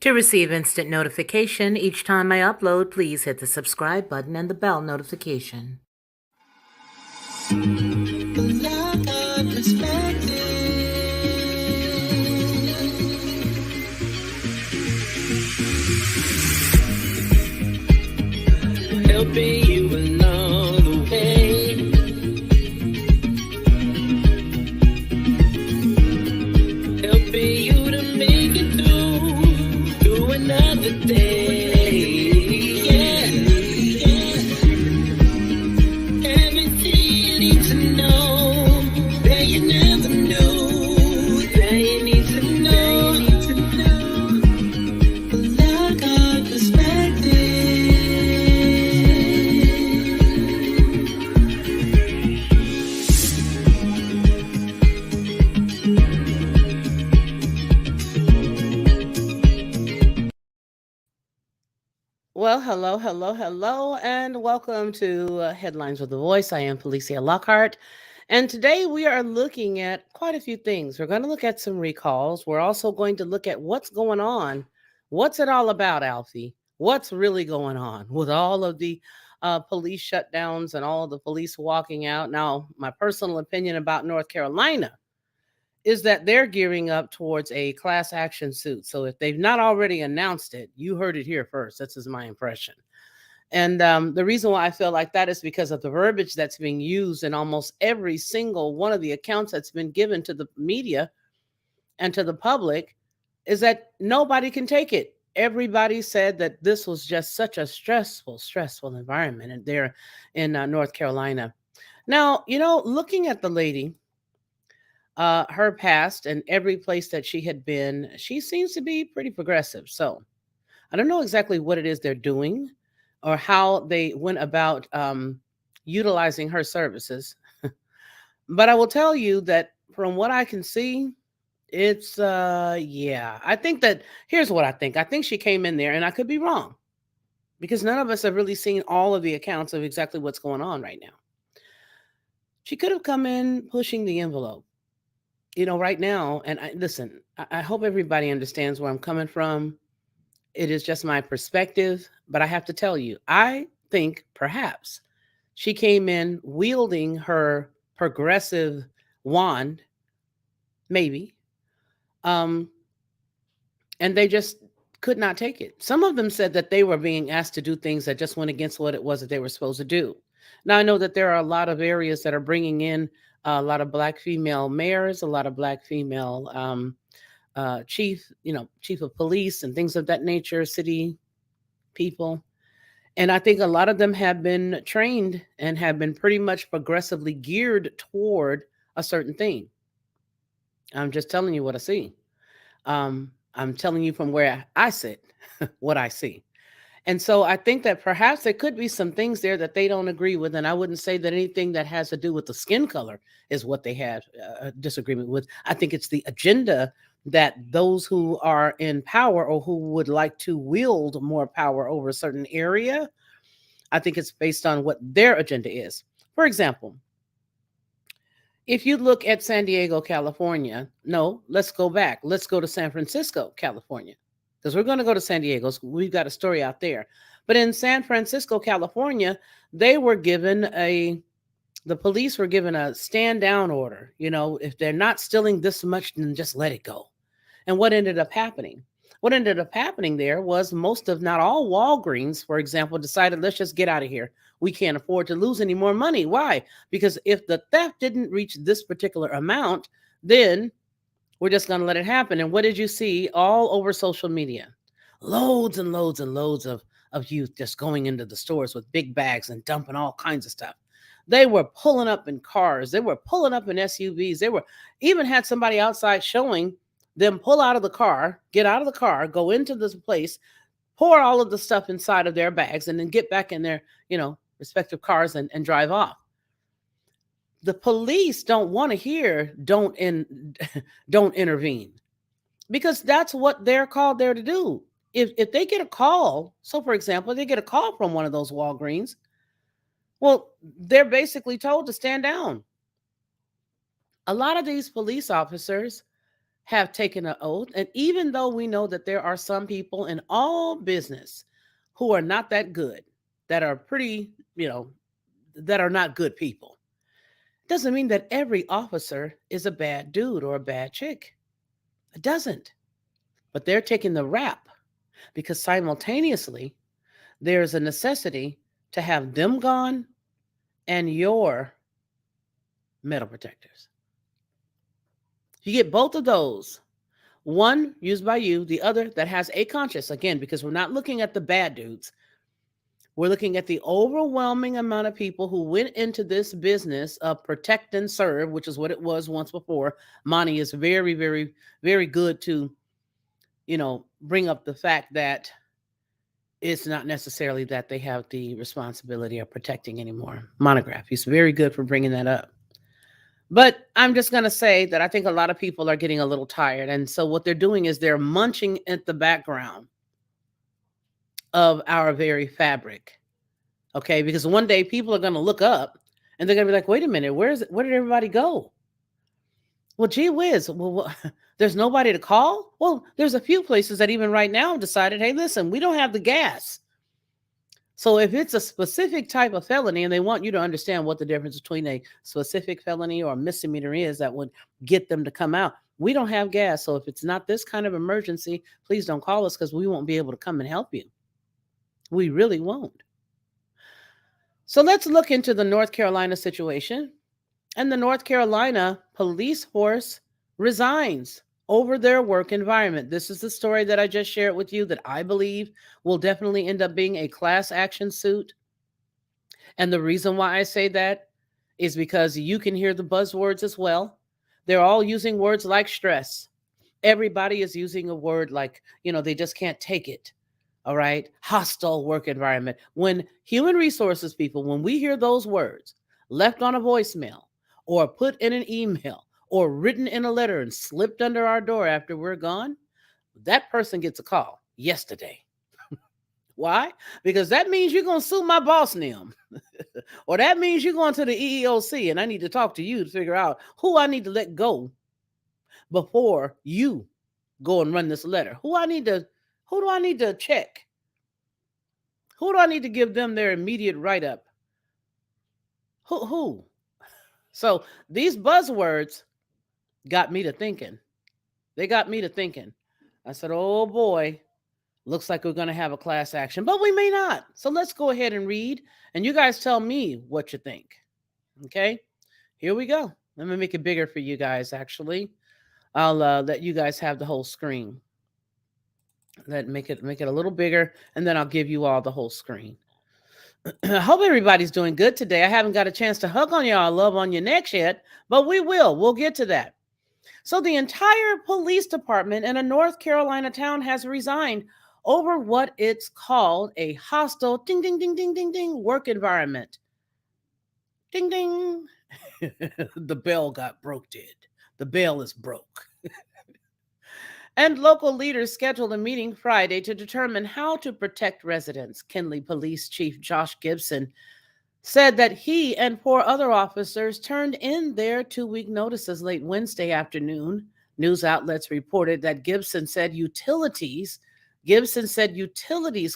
To receive instant notification each time I upload, please hit the subscribe button and the bell notification. Helping you along the way. Helping you to make it through another day. Yeah, yeah. Everything you need to know that you never knew, that you need to know. Lockhart perspective. Well, hello, and welcome to Headlines with a Voice. I am Felicia Lockhart, and today we are looking at quite a few things. We're going to look at some recalls. We're also going to look at what's going on. What's it all about, Alfie? What's really going on with all of the police shutdowns and all of the police walking out? Now, my personal opinion about North Carolina is that they're gearing up towards a class action suit. So if they've not already announced it, you heard it here first. This is my impression. And the reason why I feel like that is because of the verbiage that's being used in almost every single one of the accounts that's been given to the media and to the public is that nobody can take it. Everybody said that this was just such a stressful environment and there in North Carolina. Now, looking at the lady, her past and every place that she had been, she seems to be pretty progressive. So I don't know exactly what it is they're doing or how they went about utilizing her services. But I will tell you that from what I can see, it's, yeah, I think that here's what I think. I think she came in there, and I could be wrong because none of us have really seen all of the accounts of exactly what's going on right now. She could have come in pushing the envelope right now, and listen, I hope everybody understands where I'm coming from. It is just my perspective, but I have to tell you, I think perhaps she came in wielding her progressive wand, maybe, um, and they just could not take it. Some of them said that they were being asked to do things that just went against what it was that they were supposed to do. Now, I know that there are a lot of areas that are bringing in a lot of Black female mayors, a lot of Black female chief of police and things of that nature, city people. And I think a lot of them have been trained and have been pretty much progressively geared toward a certain thing. I'm just telling you what I see. I'm telling you from where I sit, what I see. And so I think that perhaps there could be some things there that they don't agree with. And I wouldn't say that anything that has to do with the skin color is what they have a disagreement with. I think it's the agenda that those who are in power or who would like to wield more power over a certain area, I think it's based on what their agenda is. For example, if you look at San Diego, California, no, let's go back. Let's go to San Francisco, California, because we're going to go to San Diego. So we've got a story out there. But in San Francisco, California, they were given the police were given a stand down order. If they're not stealing this much, then just let it go. And what ended up happening? What ended up happening there was most of, not all Walgreens, for example, decided, let's just get out of here. We can't afford to lose any more money. Why? Because if the theft didn't reach this particular amount, then we're just going to let it happen. And what did you see all over social media? Loads and loads and loads of youth just going into the stores with big bags and dumping all kinds of stuff. They were pulling up in cars. They were pulling up in SUVs. They were even had somebody outside showing them pull out of the car, get out of the car, go into this place, pour all of the stuff inside of their bags, and then get back in their, respective cars and drive off. The police don't want to hear don't intervene, because that's what they're called there to do. If they get a call, so for example, they get a call from one of those Walgreens, well, they're basically told to stand down. A lot of these police officers have taken an oath. And even though we know that there are some people in all business who are not that good, that are pretty, that are not good people, doesn't mean that every officer is a bad dude or a bad chick. It doesn't. But they're taking the rap because simultaneously there's a necessity to have them gone and your metal protectors. You get both of those. One used by you, the other that has a conscience. Again, because we're not looking at the bad dudes. We're looking at the overwhelming amount of people who went into this business of protect and serve, which is what it was once before. Monty is very, very, very good to, bring up the fact that it's not necessarily that they have the responsibility of protecting anymore. Monograph, he's very good for bringing that up. But I'm just going to say that I think a lot of people are getting a little tired. And so what they're doing is they're munching at the background of our very fabric. Okay. Because one day people are going to look up and they're going to be like, wait a minute, where did everybody go? Well, gee whiz. Well, there's nobody to call. Well, there's a few places that even right now decided, hey, listen, we don't have the gas. So if it's a specific type of felony and they want you to understand what the difference between a specific felony or a misdemeanor is that would get them to come out, we don't have gas. So if it's not this kind of emergency, please don't call us because we won't be able to come and help you. We really won't. So let's look into the North Carolina situation. And the North Carolina police force resigns over their work environment. This is the story that I just shared with you that I believe will definitely end up being a class action suit. And the reason why I say that is because you can hear the buzzwords as well. They're all using words like stress. Everybody is using a word like, they just can't take it. All right. Hostile work environment. When human resources people, when we hear those words left on a voicemail or put in an email or written in a letter and slipped under our door after we're gone, that person gets a call yesterday. Why? Because that means you're going to sue my boss name. Or that means you're going to the EEOC and I need to talk to you to figure out who I need to let go before you go and run this letter. Who do I need to check? Who do I need to give them their immediate write-up? Who? So these buzzwords got me to thinking. They got me to thinking. I said, oh boy, looks like we're going to have a class action, but we may not. So let's go ahead and read, and you guys tell me what you think. Okay, here we go. Let me make it bigger for you guys, actually. I'll let you guys have the whole screen. Make it a little bigger, and then I'll give you all the whole screen. I hope everybody's doing good today. I haven't got a chance to hug on y'all, love on your necks yet, but we will. We'll get to that. So the entire police department in a North Carolina town has resigned over what it's called a hostile ding, ding, ding, ding, ding, ding work environment. Ding, ding. The bell got broke, The bell is broke. And local leaders scheduled a meeting Friday to determine how to protect residents. Kinley Police Chief Josh Gibson said that he and 4 other officers turned in their 2-week notices late Wednesday afternoon. News outlets reported that Gibson said utilities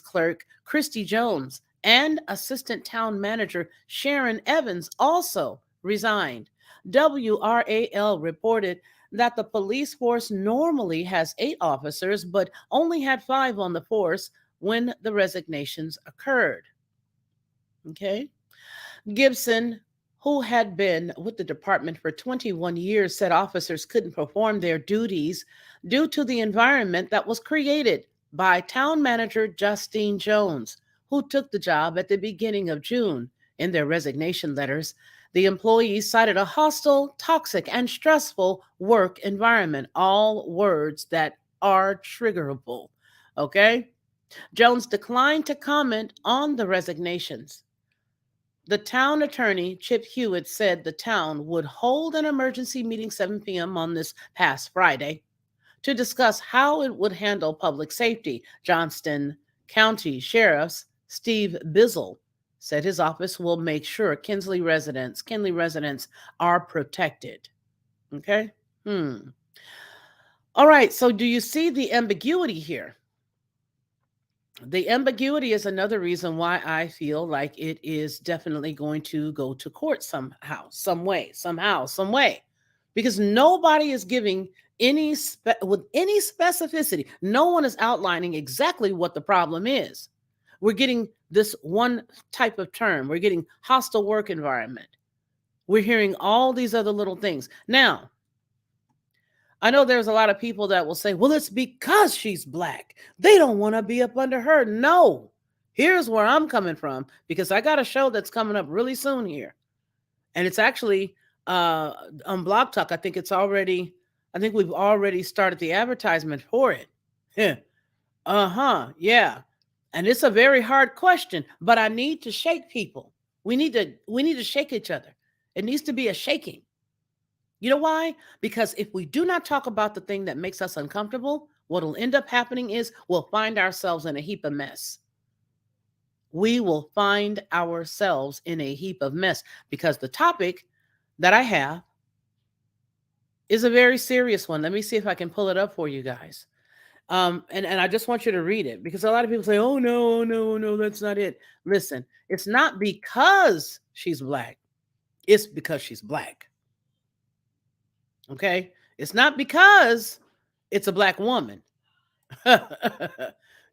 clerk Christy Jones and assistant town manager Sharon Evans also resigned. WRAL reported that the police force normally has 8 officers, but only had 5 on the force when the resignations occurred. Okay. Gibson, who had been with the department for 21 years, said officers couldn't perform their duties due to the environment that was created by town manager Justine Jones, who took the job at the beginning of June. In their resignation letters, the employees cited a hostile, toxic, and stressful work environment, all words that are triggerable. Okay? Jones declined to comment on the resignations. The town attorney, Chip Hewitt, said the town would hold an emergency meeting 7 p.m. on this past Friday to discuss how it would handle public safety. Johnston County Sheriff Steve Bizzle said his office will make sure Kinley residents are protected. Okay? All right, so do you see the ambiguity here? The ambiguity is another reason why I feel like it is definitely going to go to court somehow, some way, somehow, some way, because nobody is giving with any specificity. No one is outlining exactly what the problem is. We're getting this one type of term. We're getting hostile work environment. We're hearing all these other little things. Now, I know there's a lot of people that will say, well, it's because she's black. They don't want to be up under her. No. Here's where I'm coming from, because I got a show that's coming up really soon here. And it's actually on Blog Talk. I think we've already started the advertisement for it. Yeah. Uh-huh. Yeah. And it's a very hard question, but I need to shake people. We need to shake each other. It needs to be a shaking. You know why? Because if we do not talk about the thing that makes us uncomfortable, what'll end up happening is we'll find ourselves in a heap of mess. We will find ourselves in a heap of mess because the topic that I have is a very serious one. Let me see if I can pull it up for you guys. And I just want you to read it because a lot of people say, oh, no, no, no, that's not it. Listen, it's not because she's black, it's because she's black. Okay? It's not because it's a black woman.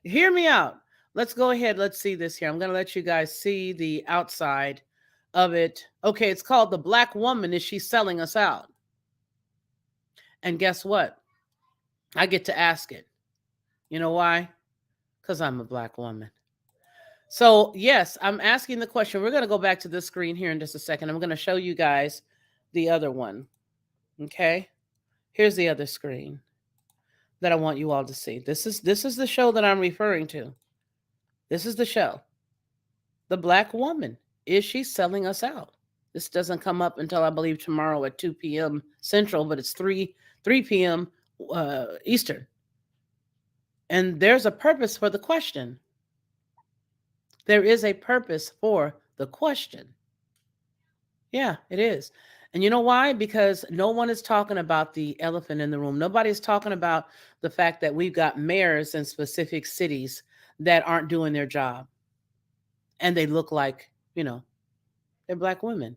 Hear me out. Let's go ahead. Let's see this here. I'm going to let you guys see the outside of it. Okay, it's called The Black Woman. Is She Selling Us Out? And guess what? I get to ask it. You know why? Because I'm a black woman. So, yes, I'm asking the question. We're going to go back to this screen here in just a second. I'm going to show you guys the other one. Okay? Here's the other screen that I want you all to see. This is the show that I'm referring to. This is the show. The Black Woman. Is she selling us out? This doesn't come up until I believe tomorrow at 2 p.m. Central, but it's 3 p.m. Eastern. And there's a purpose for the question. There is a purpose for the question. Yeah, it is. And you know why? Because no one is talking about the elephant in the room. Nobody's talking about the fact that we've got mayors in specific cities that aren't doing their job. And they look like, they're black women.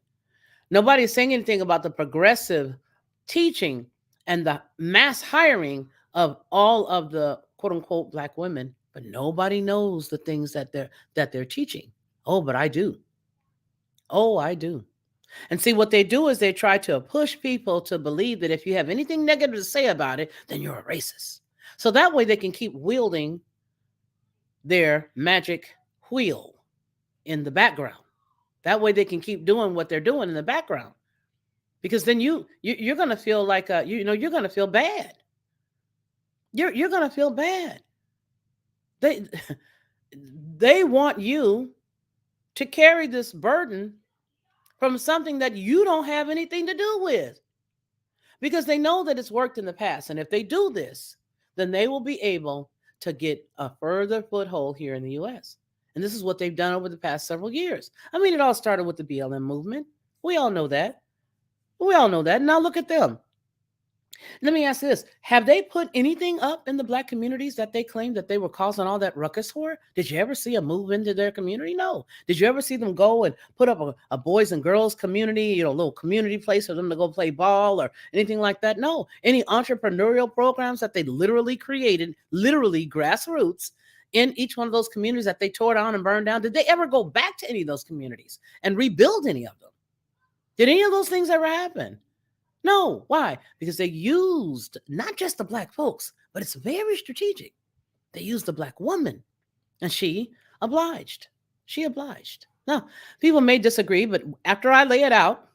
Nobody's saying anything about the progressive teaching and the mass hiring of all of the quote unquote black women, but nobody knows the things that they're teaching. Oh, but I do. Oh, I do. And see, what they do is they try to push people to believe that if you have anything negative to say about it, then you're a racist. So that way they can keep wielding their magic wheel in the background. That way they can keep doing what they're doing in the background. Because then you're going to feel like you're going to feel bad. You're going to feel bad. They they want you to carry this burden from something that you don't have anything to do with. Because they know that it's worked in the past. And if they do this, then they will be able to get a further foothold here in the US. And this is what they've done over the past several years. I mean, it all started with the BLM movement. We all know that. We all know that. Now look at them. Let me ask this. Have they put anything up in the black communities that they claimed that they were causing all that ruckus for? Did you ever see a move into their community? No. Did you ever see them go and put up a boys and girls community, a little community place for them to go play ball or anything like that? No. Any entrepreneurial programs that they literally created, literally grassroots, in each one of those communities that they tore down and burned down? Did they ever go back to any of those communities and rebuild any of them? Did any of those things ever happen? No. Why? Because they used not just the black folks, but it's very strategic. They used the black woman, and she obliged. She obliged. Now, people may disagree, but after I lay it out,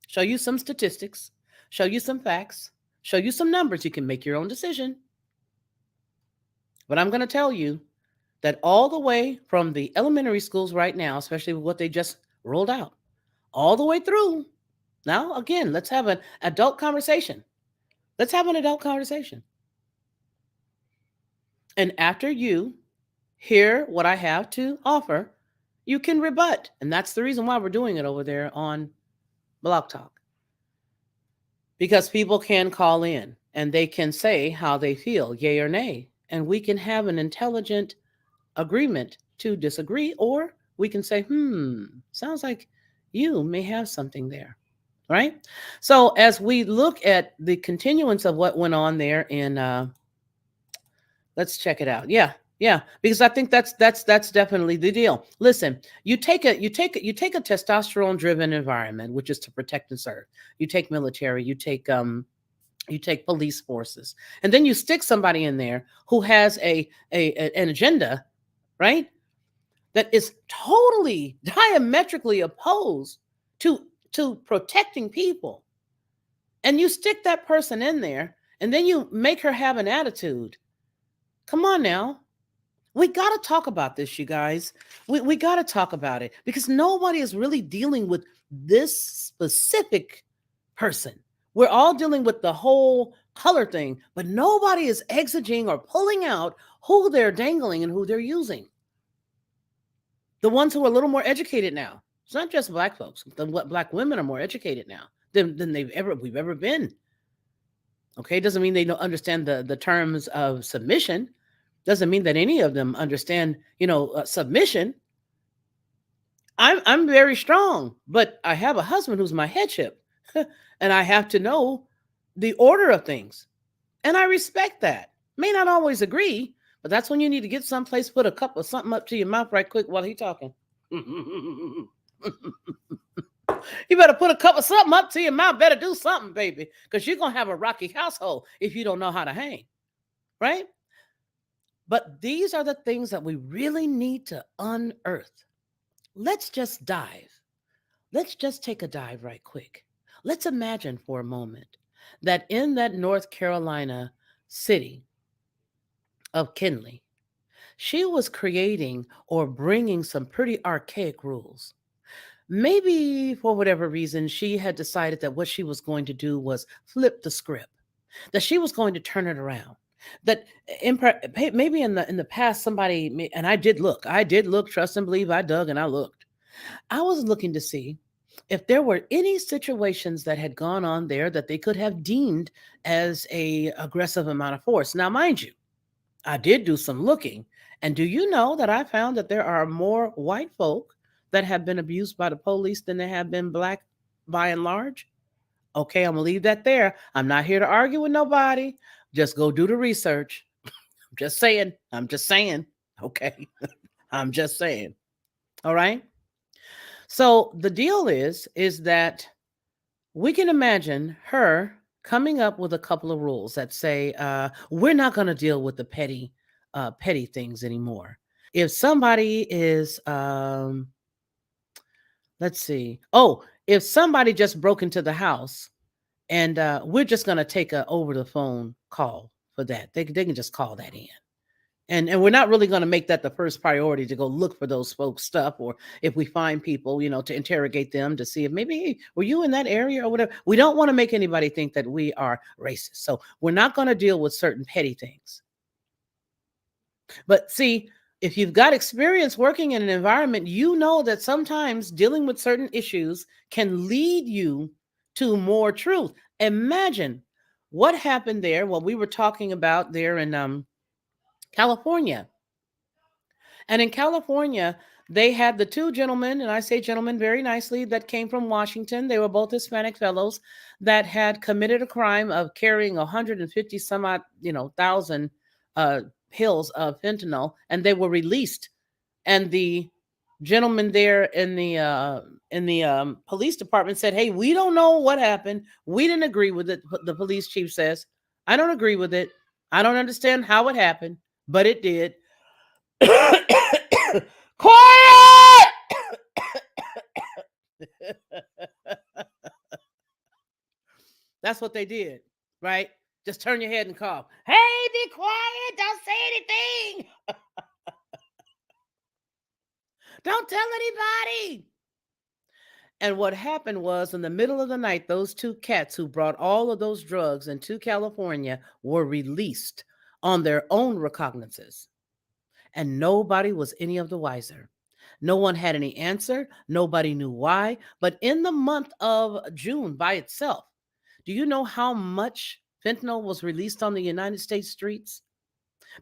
show you some statistics, show you some facts, show you some numbers, you can make your own decision. But I'm going to tell you that all the way from the elementary schools right now, especially with what they just rolled out, all the way through. Now, again, let's have an adult conversation. Let's have an adult conversation. And after you hear what I have to offer, you can rebut. And that's the reason why we're doing it over there on Blog Talk. Because people can call in and they can say how they feel, yay or nay. And we can have an intelligent agreement to disagree, or we can say, sounds like you may have something there. Right? So, as we look at the continuance of what went on there in let's check it out. Yeah, yeah, because I think that's definitely the deal. Listen, you take a testosterone driven environment, which is to protect and serve. You take military, you take police forces, and then you stick somebody in there who has an agenda, right? That is totally diametrically opposed to protecting people, and you stick that person in there, and then you make her have an attitude. Come on now. We got to talk about this, you guys. We got to talk about it because nobody is really dealing with this specific person. We're all dealing with the whole color thing, but nobody is exiging or pulling out who they're dangling and who they're using. The ones who are a little more educated now. It's not just black folks. Black women are more educated now than we've ever been. Okay, doesn't mean they don't understand the terms of submission. Doesn't mean that any of them understand, submission. I'm very strong, but I have a husband who's my headship, and I have to know the order of things, and I respect that. May not always agree, but that's when you need to get someplace, put a cup of something up to your mouth right quick while he's talking. You better put a cup of something up to your mouth. Better do something, baby, because you're gonna have a rocky household if you don't know how to hang, right? But these are the things that we really need to unearth. Let's just dive. Let's just take a dive right quick. Let's imagine for a moment that in that North Carolina city of Kinley, she was creating or bringing some pretty archaic rules. Maybe for whatever reason, she had decided that what she was going to do was flip the script, that she was going to turn it around. That maybe in the past somebody and I did look, trust and believe, I dug and I looked. I was looking to see if there were any situations that had gone on there that they could have deemed as a aggressive amount of force. Now, mind you, I did do some looking, and do you know that I found that there are more white folk that have been abused by the police than there have been black by and large? Okay, I'm gonna leave that there. I'm not here to argue with nobody. Just go do the research. I'm just saying. I'm just saying. Okay. I'm just saying. All right. So the deal is that we can imagine her coming up with a couple of rules that say we're not going to deal with the petty things anymore. If somebody is let's see, if somebody just broke into the house, and we're just going to take a over the phone call for that. They can just call that in. And we're not really going to make that the first priority to go look for those folks stuff, or if we find people, to interrogate them to see if maybe, hey, were you in that area or whatever. We don't want to make anybody think that we are racist. So we're not going to deal with certain petty things. But see, if you've got experience working in an environment, you know that sometimes dealing with certain issues can lead you to more truth. Imagine what happened there. What we were talking about there in California. And in California, they had the two gentlemen, and I say gentlemen very nicely, that came from Washington. They were both Hispanic fellows that had committed a crime of carrying 150 some odd, thousand pills of fentanyl, and they were released. And the gentleman there in the police department said, "Hey, we don't know what happened. We didn't agree with it." The police chief says, "I don't agree with it. I don't understand how it happened, but it did." Quiet! That's what they did, right? Just turn your head and cough. Hey, be quiet. Don't say anything. Don't tell anybody. And what happened was, in the middle of the night, those two cats who brought all of those drugs into California were released on their own recognizances. And nobody was any of the wiser. No one had any answer. Nobody knew why. But in the month of June by itself, do you know how much fentanyl was released on the United States streets?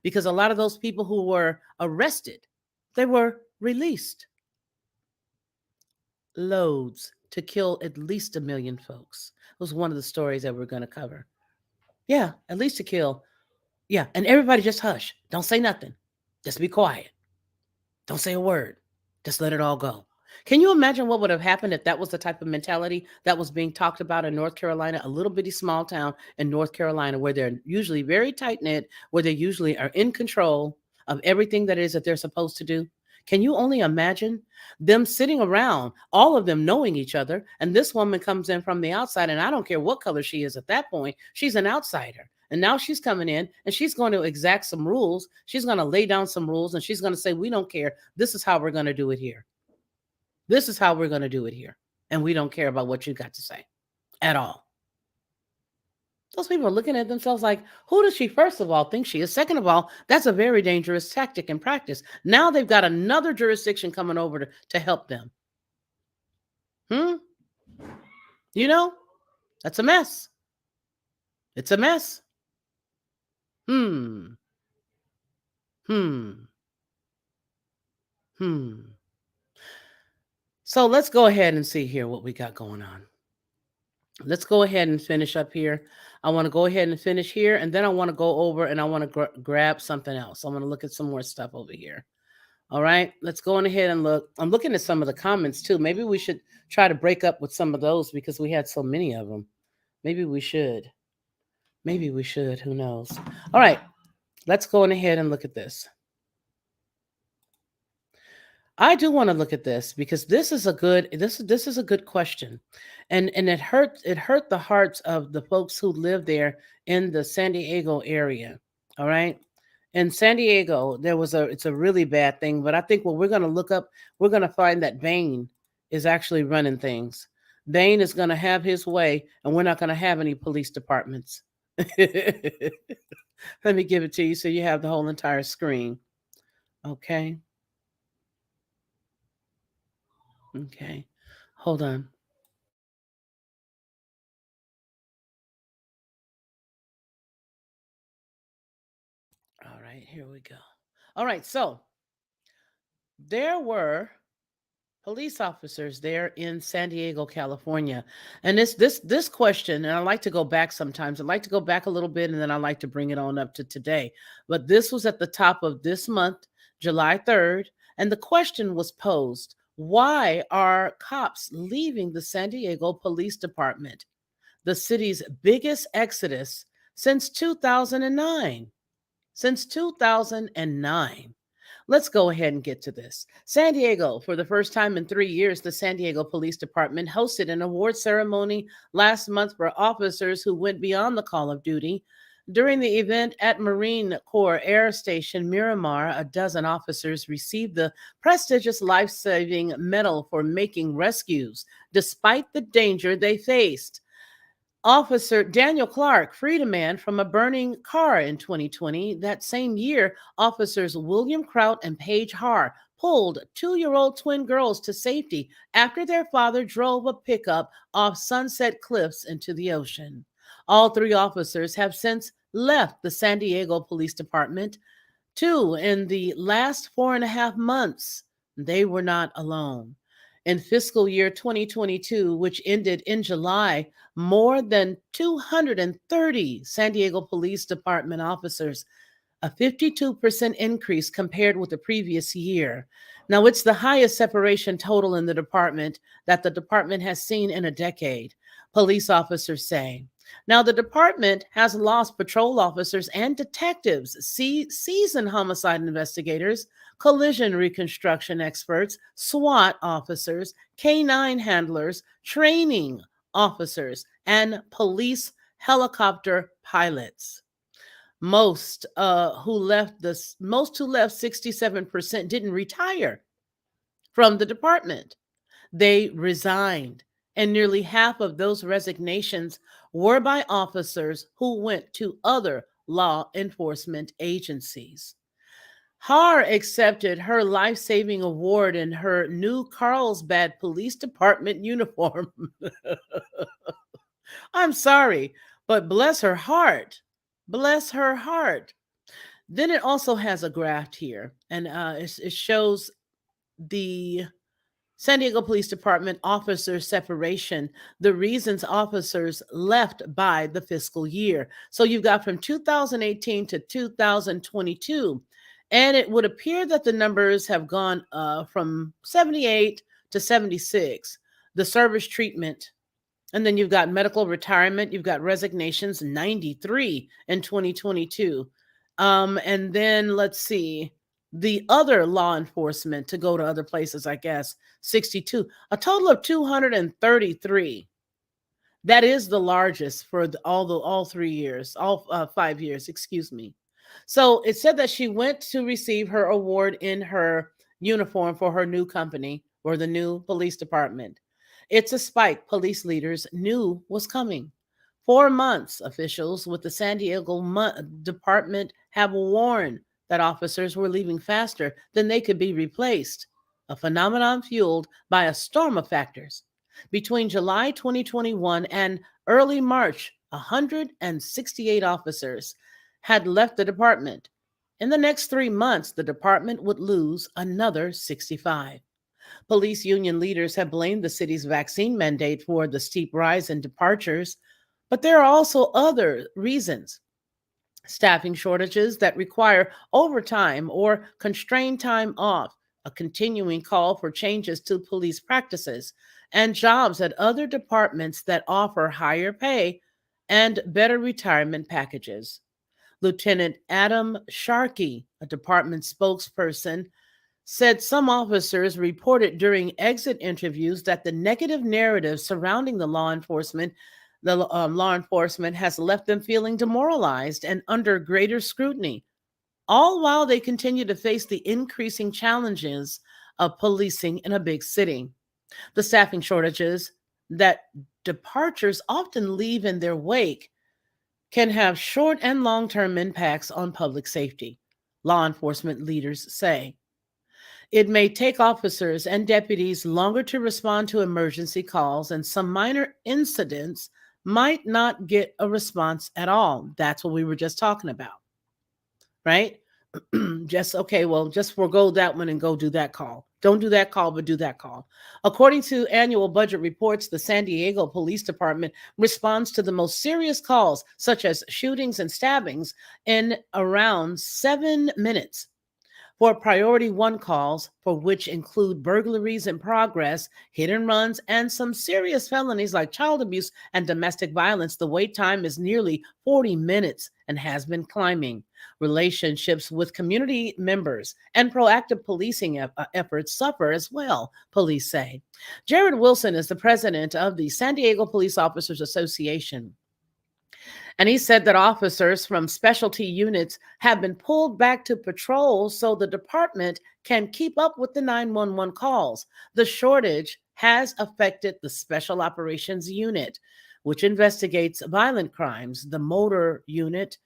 Because a lot of those people who were arrested, they were released. Loads to kill at least 1 million folks. It was one of the stories that we're going to cover. Yeah, at least to kill. Yeah, and everybody just hush. Don't say nothing. Just be quiet. Don't say a word. Just let it all go. Can you imagine what would have happened if that was the type of mentality that was being talked about in North Carolina, a little bitty small town in North Carolina, where they're usually very tight knit, where they usually are in control of everything that is that they're supposed to do? Can you only imagine them sitting around, all of them knowing each other, and this woman comes in from the outside, and I don't care what color she is at that point, she's an outsider. And now she's coming in and she's going to exact some rules. She's going to lay down some rules and she's going to say, we don't care. This is how we're going to do it here. This is how we're going to do it here. And we don't care about what you got to say at all. Those people are looking at themselves like, who does she, first of all, think she is? Second of all, that's a very dangerous tactic in practice. Now they've got another jurisdiction coming over to help them. You know, that's a mess. It's a mess. Hmm. So let's go ahead and see here what we got going on. Let's go ahead and finish up here. I want to go ahead and finish here, and then I want to go over and I want to grab something else. I want to look at some more stuff over here. All right, let's go on ahead and look. I'm looking at some of the comments too. Maybe we should try to break up with some of those because we had so many of them. Maybe we should. Maybe we should. Who knows? All right, let's go on ahead and look at this. I do want to look at this because this is a good this is a good question. And it hurt the hearts of the folks who live there in the San Diego area. All right. In San Diego, it's a really bad thing, but I think what we're going to look up, we're going to find that Bain is actually running things. Bain is going to have his way and we're not going to have any police departments. Let me give it to you so you have the whole entire screen. Okay. Okay. Hold on. All right, here we go. All right, so there were police officers there in San Diego, California. And this question, and I like to go back sometimes. I like to go back a little bit and then I like to bring it on up to today. But this was at the top of this month, July 3rd, and the question was posed, why are cops leaving the San Diego Police Department, the city's biggest exodus since 2009? Since 2009. Let's go ahead and get to this. San Diego, for the first time in 3 years, the San Diego Police Department hosted an award ceremony last month for officers who went beyond the call of duty. During the event at Marine Corps Air Station Miramar, a dozen officers received the prestigious life-saving medal for making rescues despite the danger they faced. Officer Daniel Clark freed a man from a burning car in 2020. That same year, officers William Kraut and Paige Haar pulled 2-year-old twin girls to safety after their father drove a pickup off Sunset Cliffs into the ocean. All three officers have since left the San Diego Police Department. Two in the last 4.5 months. They were not alone. In fiscal year 2022, which ended in July, more than 230 San Diego Police Department officers, a 52% increase compared with the previous year. Now, it's the highest separation total in the department that the department has seen in a decade, police officers say. Now, the department has lost patrol officers and detectives, seasoned homicide investigators, collision reconstruction experts, SWAT officers, canine handlers, training officers, and police helicopter pilots. Most who left 67% didn't retire from the department. They resigned, and nearly half of those resignations were by officers who went to other law enforcement agencies. Haar accepted her life-saving award in her new Carlsbad Police Department uniform. I'm sorry, But bless her heart, bless her heart. Then it also has a graph here, and it shows the San Diego Police Department officer separation, the reasons officers left by the fiscal year. So you've got from 2018 to 2022, and it would appear that the numbers have gone from 78 to 76. The service treatment, and then you've got medical retirement, you've got resignations, 93 in 2022. And then let's see, the other law enforcement to go to other places, I guess, 62, a total of 233. That is the largest for all 3 years, all 5 years, excuse me. So it said that she went to receive her award in her uniform for her new company or the new police department. It's a spike police leaders knew was coming. 4 months, officials with the San Diego department have warned that officers were leaving faster than they could be replaced, a phenomenon fueled by a storm of factors. Between July 2021 and early March, 168 officers had left the department. In the next 3 months, the department would lose another 65. Police union leaders have blamed the city's vaccine mandate for the steep rise in departures, but there are also other reasons: staffing shortages that require overtime or constrained time off, a continuing call for changes to police practices, and jobs at other departments that offer higher pay and better retirement packages. Lieutenant Adam Sharkey, a department spokesperson, said some officers reported during exit interviews that the negative narrative surrounding the law enforcement has left them feeling demoralized and under greater scrutiny, all while they continue to face the increasing challenges of policing in a big city. The staffing shortages that departures often leave in their wake can have short and long term impacts on public safety, law enforcement leaders say. It may take officers and deputies longer to respond to emergency calls, and some minor incidents might not get a response at all. That's what we were just talking about, right? Just okay, well, just forego that one and go do that call. Don't do that call, but do that call. According to annual budget reports, the San Diego Police Department responds to the most serious calls, such as shootings and stabbings, in around 7 minutes. For priority one calls, for which include burglaries in progress, hit and runs, and some serious felonies like child abuse and domestic violence, the wait time is nearly 40 minutes and has been climbing. Relationships with community members and proactive policing efforts suffer as well, police say. Jared Wilson is the president of the San Diego Police Officers Association. And he said that officers from specialty units have been pulled back to patrol so the department can keep up with the 911 calls. The shortage has affected the Special Operations Unit, which investigates violent crimes, the Motor Unit,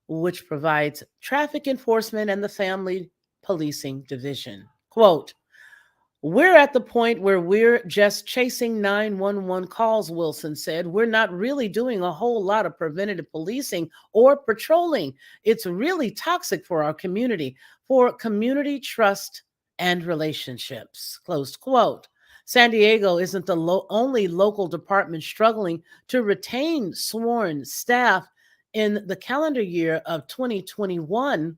which provides traffic enforcement, and the Family Policing Division. Quote, "We're at the point where we're just chasing 911 calls," Wilson said. "We're not really doing a whole lot of preventative policing or patrolling. It's really toxic for our community, for community trust and relationships." Close quote. San Diego isn't the only local department struggling to retain sworn staff. In the calendar year of 2021,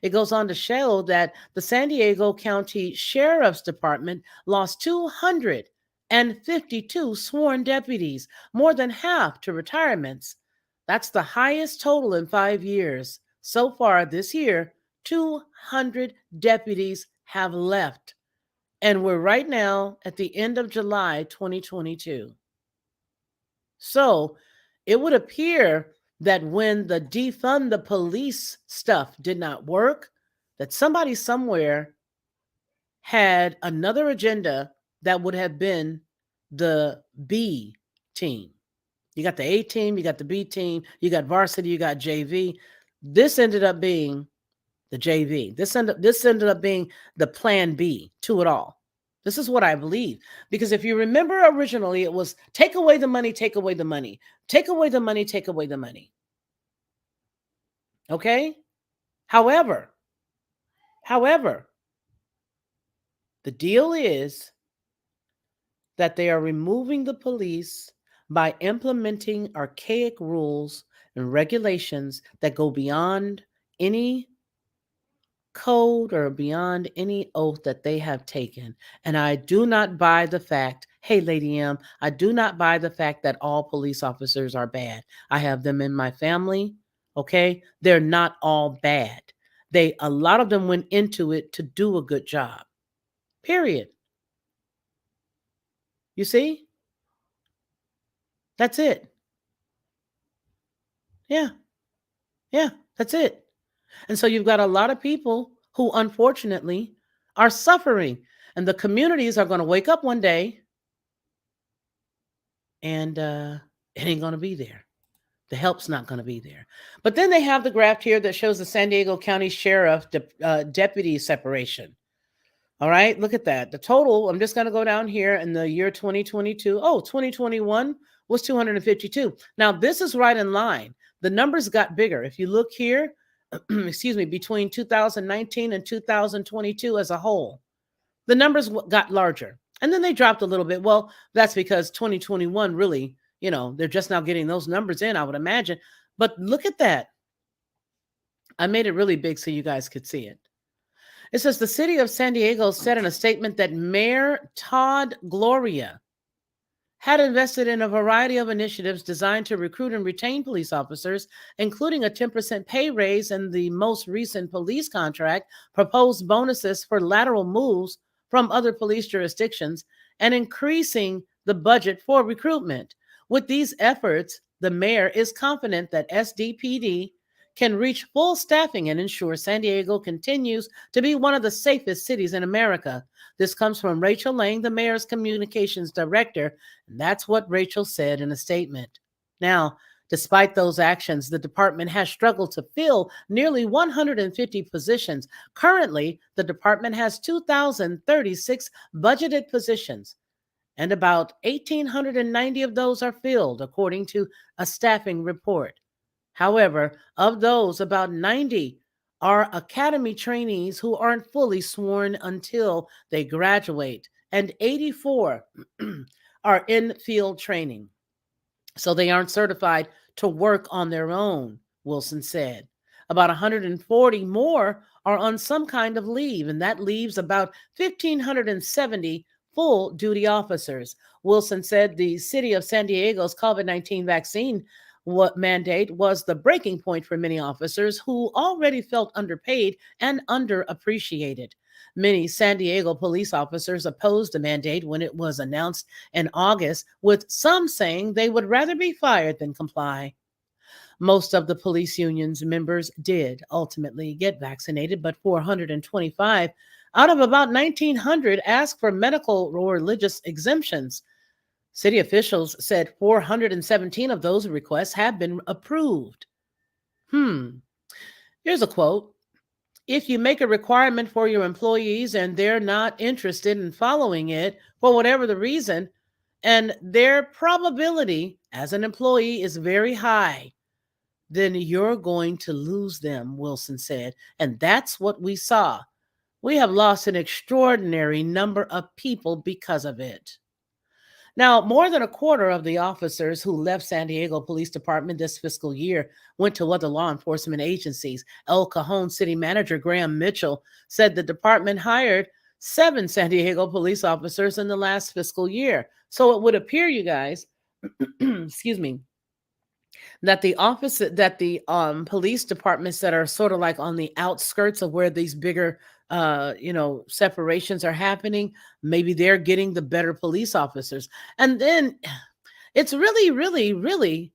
it goes on to show that the San Diego County Sheriff's Department lost 252 sworn deputies, more than half to retirements. That's the highest total in 5 years. So far this year, 200 deputies have left. And we're right now at the end of July 2022. So it would appear that when the defund the police stuff did not work, that somebody somewhere had another agenda that would have been the B team. You got the A team, you got the B team, you got varsity, you got JV. This ended up being the JV. This ended up being the plan B to it all. This is what I believe. Because if you remember originally, it was take away the money, take away the money, take away the money, take away the money. Okay? However, the deal is that they are removing the police by implementing archaic rules and regulations that go beyond any code or beyond any oath that they have taken. And I do not buy the fact, hey, Lady M, I do not buy the fact that all police officers are bad. I have them in my family. Okay. They're not all bad. A lot of them went into it to do a good job. Period. You see? That's it. Yeah. Yeah. That's it. And so you've got a lot of people who unfortunately are suffering. And the communities are going to wake up one day and it ain't going to be there. The help's not going to be there. But then they have the graph here that shows the San Diego County Sheriff deputy separation. All right, look at that. The total, I'm just going to go down here in the year 2022. Oh, 2021 was 252. Now, this is right in line. The numbers got bigger. If you look here, excuse me, between 2019 and 2022 as a whole, the numbers got larger. And then they dropped a little bit. Well, that's because 2021 really, they're just now getting those numbers in, I would imagine. But look at that. I made it really big so you guys could see it. It says the city of San Diego said in a statement that Mayor Todd Gloria had invested in a variety of initiatives designed to recruit and retain police officers, including a 10% pay raise and the most recent police contract, proposed bonuses for lateral moves from other police jurisdictions, and increasing the budget for recruitment. With these efforts, the mayor is confident that SDPD can reach full staffing and ensure San Diego continues to be one of the safest cities in America. This comes from Rachel Lang, the mayor's communications director, and that's what Rachel said in a statement. Now, despite those actions, the department has struggled to fill nearly 150 positions. Currently, the department has 2,036 budgeted positions, and about 1,890 of those are filled, according to a staffing report. However, of those, about 90 are academy trainees who aren't fully sworn until they graduate, and 84 are in field training. So they aren't certified to work on their own, Wilson said. About 140 more are on some kind of leave, and that leaves about 1,570 full duty officers. Wilson said the city of San Diego's COVID-19 vaccine mandate was the breaking point for many officers who already felt underpaid and underappreciated. Many San Diego police officers opposed the mandate when it was announced in August, with some saying they would rather be fired than comply. Most of the police union's members did ultimately get vaccinated, but 425 out of about 1,900 asked for medical or religious exemptions. City officials said 417 of those requests have been approved. Here's a quote. If you make a requirement for your employees and they're not interested in following it for whatever the reason, and their probability as an employee is very high, then you're going to lose them, Wilson said. And that's what we saw. We have lost an extraordinary number of people because of it. Now, more than a quarter of the officers who left San Diego Police Department this fiscal year went to other law enforcement agencies. El Cajon City Manager Graham Mitchell said the department hired 7 San Diego police officers in the last fiscal year. So it would appear, you guys, excuse me, that the police departments that are sort of like on the outskirts of where these bigger separations are happening, maybe they're getting the better police officers. And then it's really,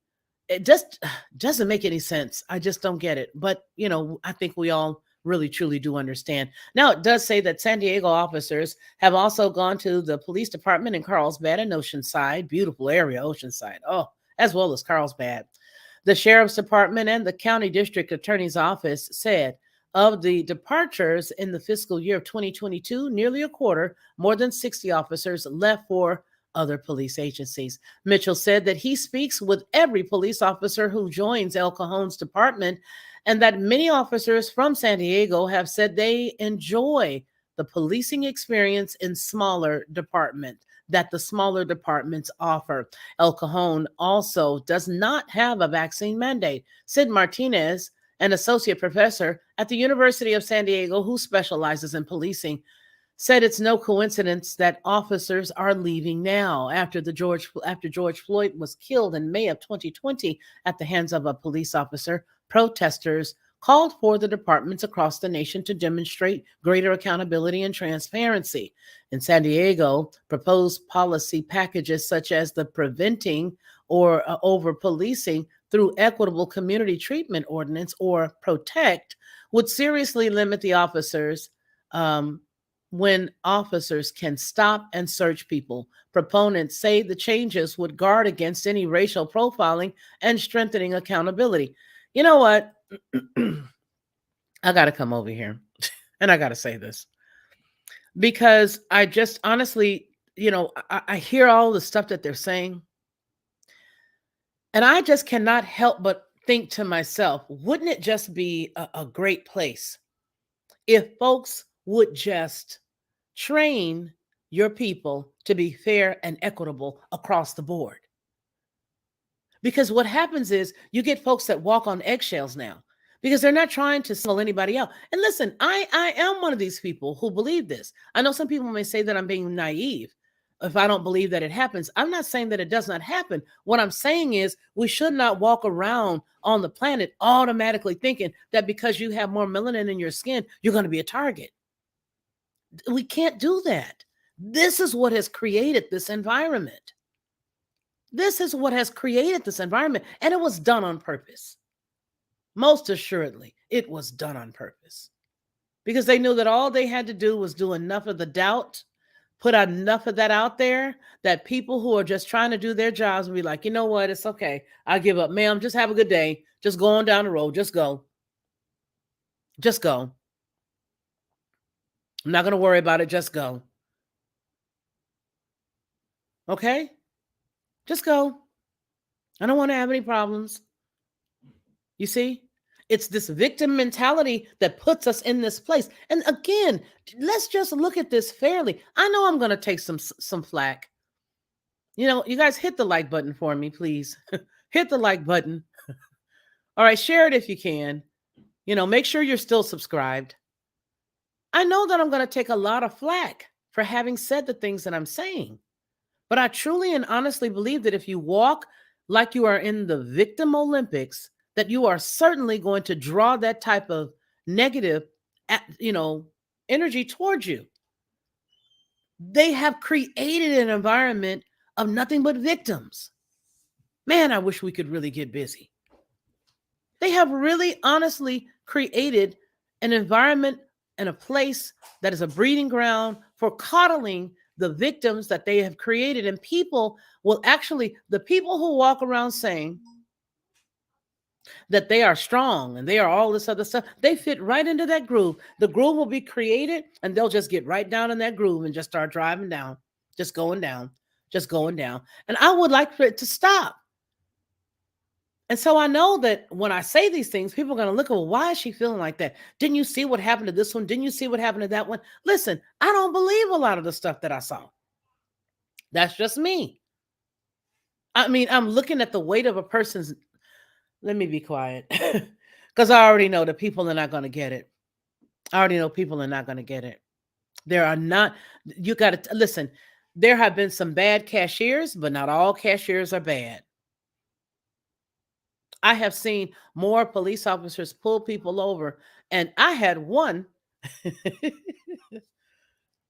it just doesn't make any sense. I just don't get it. But, I think we all really, truly do understand. Now, it does say that San Diego officers have also gone to the police department in Carlsbad and Oceanside, beautiful area, Oceanside, as well as Carlsbad. The sheriff's department and the county district attorney's office said Of the departures in the fiscal year of 2022, nearly a quarter, more than 60 officers, left for other police agencies. Mitchell said that he speaks with every police officer who joins El Cajon's department, and that many officers from San Diego have said they enjoy the policing experience in smaller departments that the smaller departments offer. El Cajon also does not have a vaccine mandate. Sid Martinez, an associate professor at the University of San Diego who specializes in policing, said it's no coincidence that officers are leaving now after George Floyd was killed in May of 2020 at the hands of a police officer. Protesters called for the departments across the nation to demonstrate greater accountability and transparency. In San Diego, proposed policy packages such as the preventing or over policing through equitable community treatment ordinance or protect would seriously limit the officers when officers can stop and search people. Proponents say the changes would guard against any racial profiling and strengthening accountability. You know what? I got to come over here and I got to say this because I just honestly, I hear all the stuff that they're saying, and I just cannot help but think to myself, wouldn't it just be a great place if folks would just train your people to be fair and equitable across the board? Because what happens is you get folks that walk on eggshells now because they're not trying to single anybody out. And listen, I am one of these people who believe this. I know some people may say that I'm being naive if I don't believe that it happens. I'm not saying that it does not happen. What I'm saying is we should not walk around on the planet automatically thinking that because you have more melanin in your skin, you're going to be a target. We can't do that. This is what has created this environment. This is what has created this environment, and it was done on purpose. Most assuredly, it was done on purpose because they knew that all they had to do was do enough of the doubt, put enough of that out there that people who are just trying to do their jobs will be like, you know what, it's okay. I give up. Ma'am, just have a good day. Just go on down the road. Just go. Just go. I'm not going to worry about it. Just go. Okay? Just go. I don't want to have any problems. You see? It's this victim mentality that puts us in this place. And again, let's just look at this fairly. I know I'm going to take some flack. You guys hit the like button for me, please. Hit the like button. All right, share it if you can. Make sure you're still subscribed. I know that I'm going to take a lot of flack for having said the things that I'm saying. But I truly and honestly believe that if you walk like you are in the victim Olympics, that you are certainly going to draw that type of negative, energy towards you. They have created an environment of nothing but victims. Man, I wish we could really get busy. They have really honestly created an environment and a place that is a breeding ground for coddling the victims that they have created. And people will actually, the people who walk around saying that they are strong and they are all this other stuff, they fit right into that groove. The groove will be created and they'll just get right down in that groove and just start driving down, just going down, just going down. And I would like for it to stop. And so I know that when I say these things, people are going to look at, well, why is she feeling like that? Didn't you see what happened to this one? Didn't you see what happened to that one? Listen, I don't believe a lot of the stuff that I saw. That's just me. I mean, I'm looking at the weight of a person's, let me be quiet, because I already know that people are not going to get it. I already know people are not going to get it. There are not, you got to, listen, there have been some bad cashiers, but not all cashiers are bad. I have seen more police officers pull people over. And I had one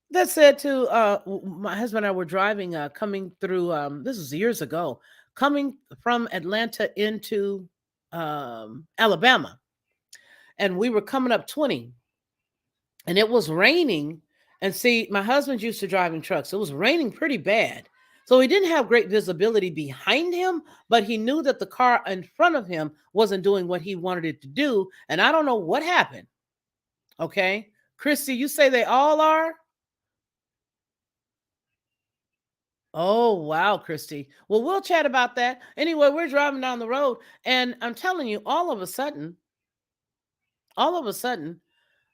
that said to my husband and I were driving, coming through, this was years ago, coming from Atlanta into Alabama. And we were coming up 20 and it was raining. And see, my husband's used to driving trucks. It was raining pretty bad. So he didn't have great visibility behind him, but he knew that the car in front of him wasn't doing what he wanted it to do. And I don't know what happened. Okay. Christy, you say they all are? Oh, wow, Christy. Well, we'll chat about that. Anyway, we're driving down the road, and I'm telling you, all of a sudden,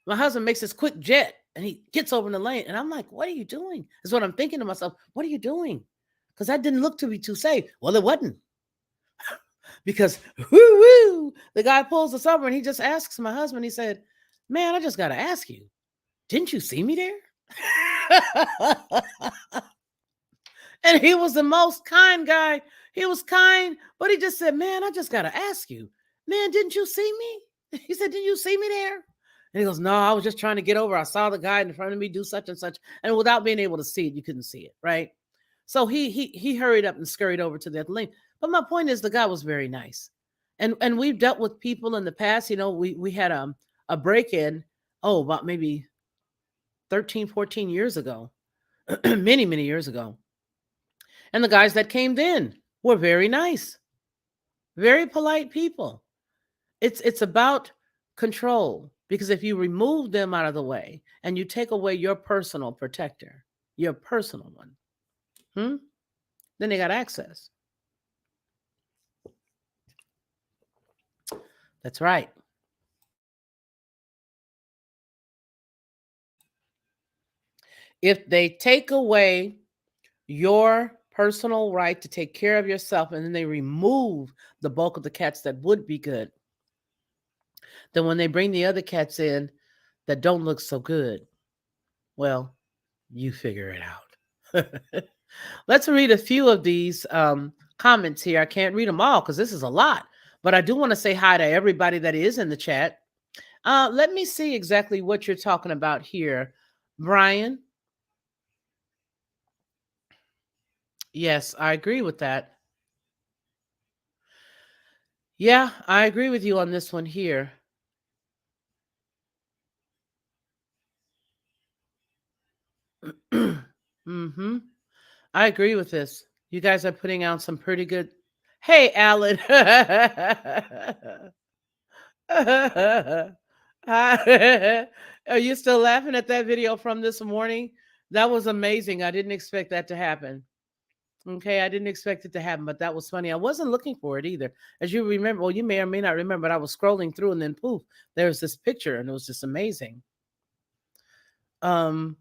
my husband makes this quick jet and he gets over in the lane. And I'm like, what are you doing? Is what I'm thinking to myself. What are you doing? Because that didn't look to be too safe. Well, it wasn't. Because woo woo, the guy pulls us over and he just asks my husband, he said, man, I just got to ask you, didn't you see me there? And he was the most kind guy. He was kind, but he just said, man, I just got to ask you, man, didn't you see me? He said, didn't you see me there? And he goes, no, I was just trying to get over. I saw the guy in front of me do such and such. And without being able to see it, you couldn't see it, right? So he hurried up and scurried over to the other lane. But my point is the guy was very nice. And we've dealt with people in the past. You know, we had a break-in, about maybe 13, 14 years ago, many, many years ago. And the guys that came in were very nice, very polite people. It's about control, because if you remove them out of the way and you take away your personal protector, your personal one, then they got access. That's right. If they take away your personal right to take care of yourself and then they remove the bulk of the cats that would be good, then when they bring the other cats in that don't look so good, well, you figure it out. Let's read a few of these comments here. I can't read them all because this is a lot, but I do want to say hi to everybody that is in the chat. Let me see exactly what you're talking about here. Brian. Yes, I agree with that. Yeah, I agree with you on this one here. Mm-hmm. I agree with this. You guys are putting out some pretty good. Hey, Alan. Are you still laughing at that video from this morning? That was amazing. I didn't expect that to happen. Okay, I didn't expect it to happen, but that was funny. I wasn't looking for it either. As you remember, well, you may or may not remember, but I was scrolling through and then poof, there was this picture and it was just amazing. Okay.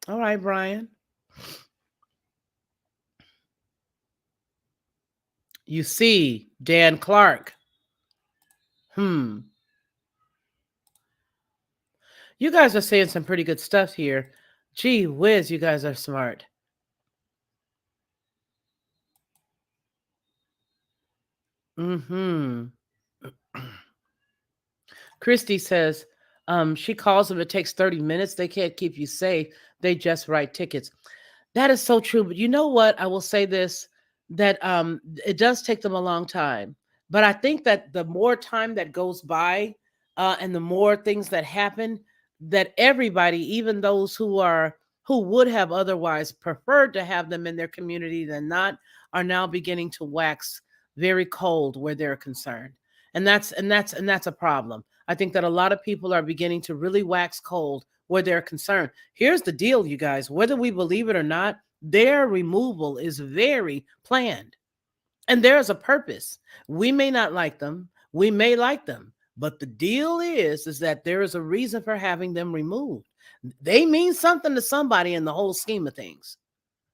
All right, Brian. You see, Dan Clark. You guys are saying some pretty good stuff here. Gee whiz, you guys are smart. Christy says, she calls them, it takes 30 minutes. They can't keep you safe. They just write tickets. That is so true. But you know what? I will say this, that it does take them a long time. But I think that the more time that goes by and the more things that happen, that everybody, even those who would have otherwise preferred to have them in their community than not, are now beginning to wax very cold where they're concerned. And that's a problem. I think that a lot of people are beginning to really wax cold where they're concerned. Here's the deal, you guys, whether we believe it or not, their removal is very planned. And there's a purpose. We may not like them, we may like them, but the deal is that there is a reason for having them removed. They mean something to somebody in the whole scheme of things.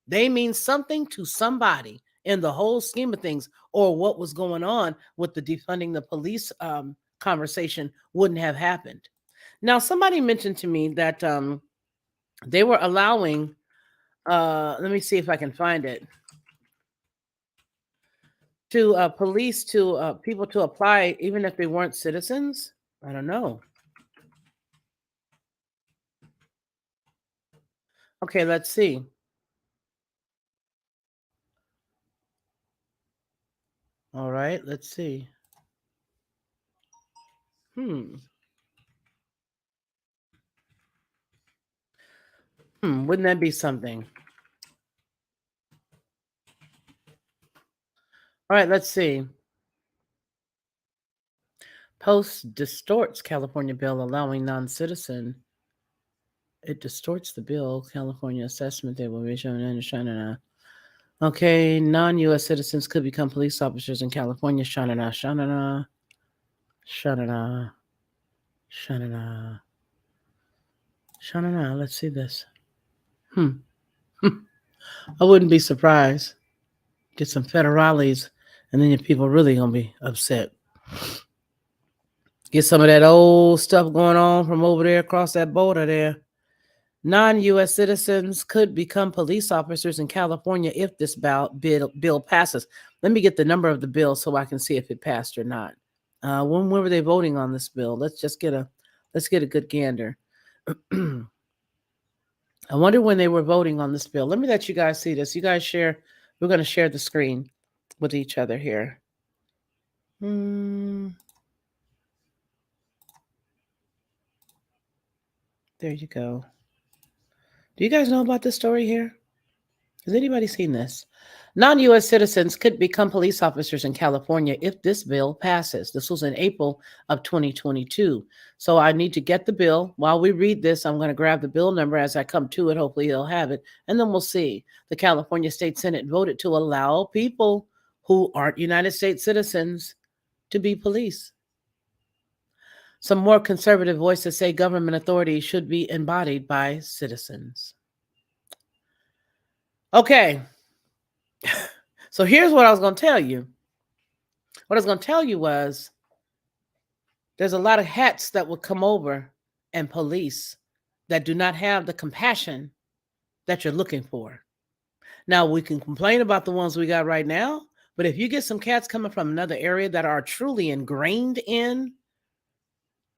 They mean something to somebody in the whole scheme of things, or what was going on with the defunding the police conversation wouldn't have happened. Now, somebody mentioned to me that they were allowing, let me see if I can find it, to police to people to apply even if they weren't citizens. I don't know. Okay, let's see. All right, let's see. Wouldn't that be something? All right, let's see. Post distorts California bill allowing non-citizen. It distorts the bill. California assessment they will be shown in China. Okay, non-U.S. citizens could become police officers in California. Shanana, shanana, shanana, shanana, shanana. Let's see this. Hmm. I wouldn't be surprised. Get some federales, and then your people really gonna be upset. Get some of that old stuff going on from over there across that border there. Non-U.S. citizens could become police officers in California if this bill passes. Let me get the number of the bill so I can see if it passed or not. When were they voting on this bill? Let's get a good gander. I wonder when they were voting on this bill. Let me let you guys see this. You guys share. We're going to share the screen with each other here. There you go. Do you guys know about this story here? Has anybody seen this? Non-U.S. citizens could become police officers in California if this bill passes. This was in April of 2022. So I need to get the bill. While we read this, I'm going to grab the bill number as I come to it. Hopefully they'll have it. And then we'll see. The California State Senate voted to allow people who aren't United States citizens to be police. Some more conservative voices say government authority should be embodied by citizens. Okay. So here's what I was going to tell you. What I was going to tell you was there's a lot of hats that will come over and police that do not have the compassion that you're looking for. Now, we can complain about the ones we got right now, but if you get some cats coming from another area that are truly ingrained in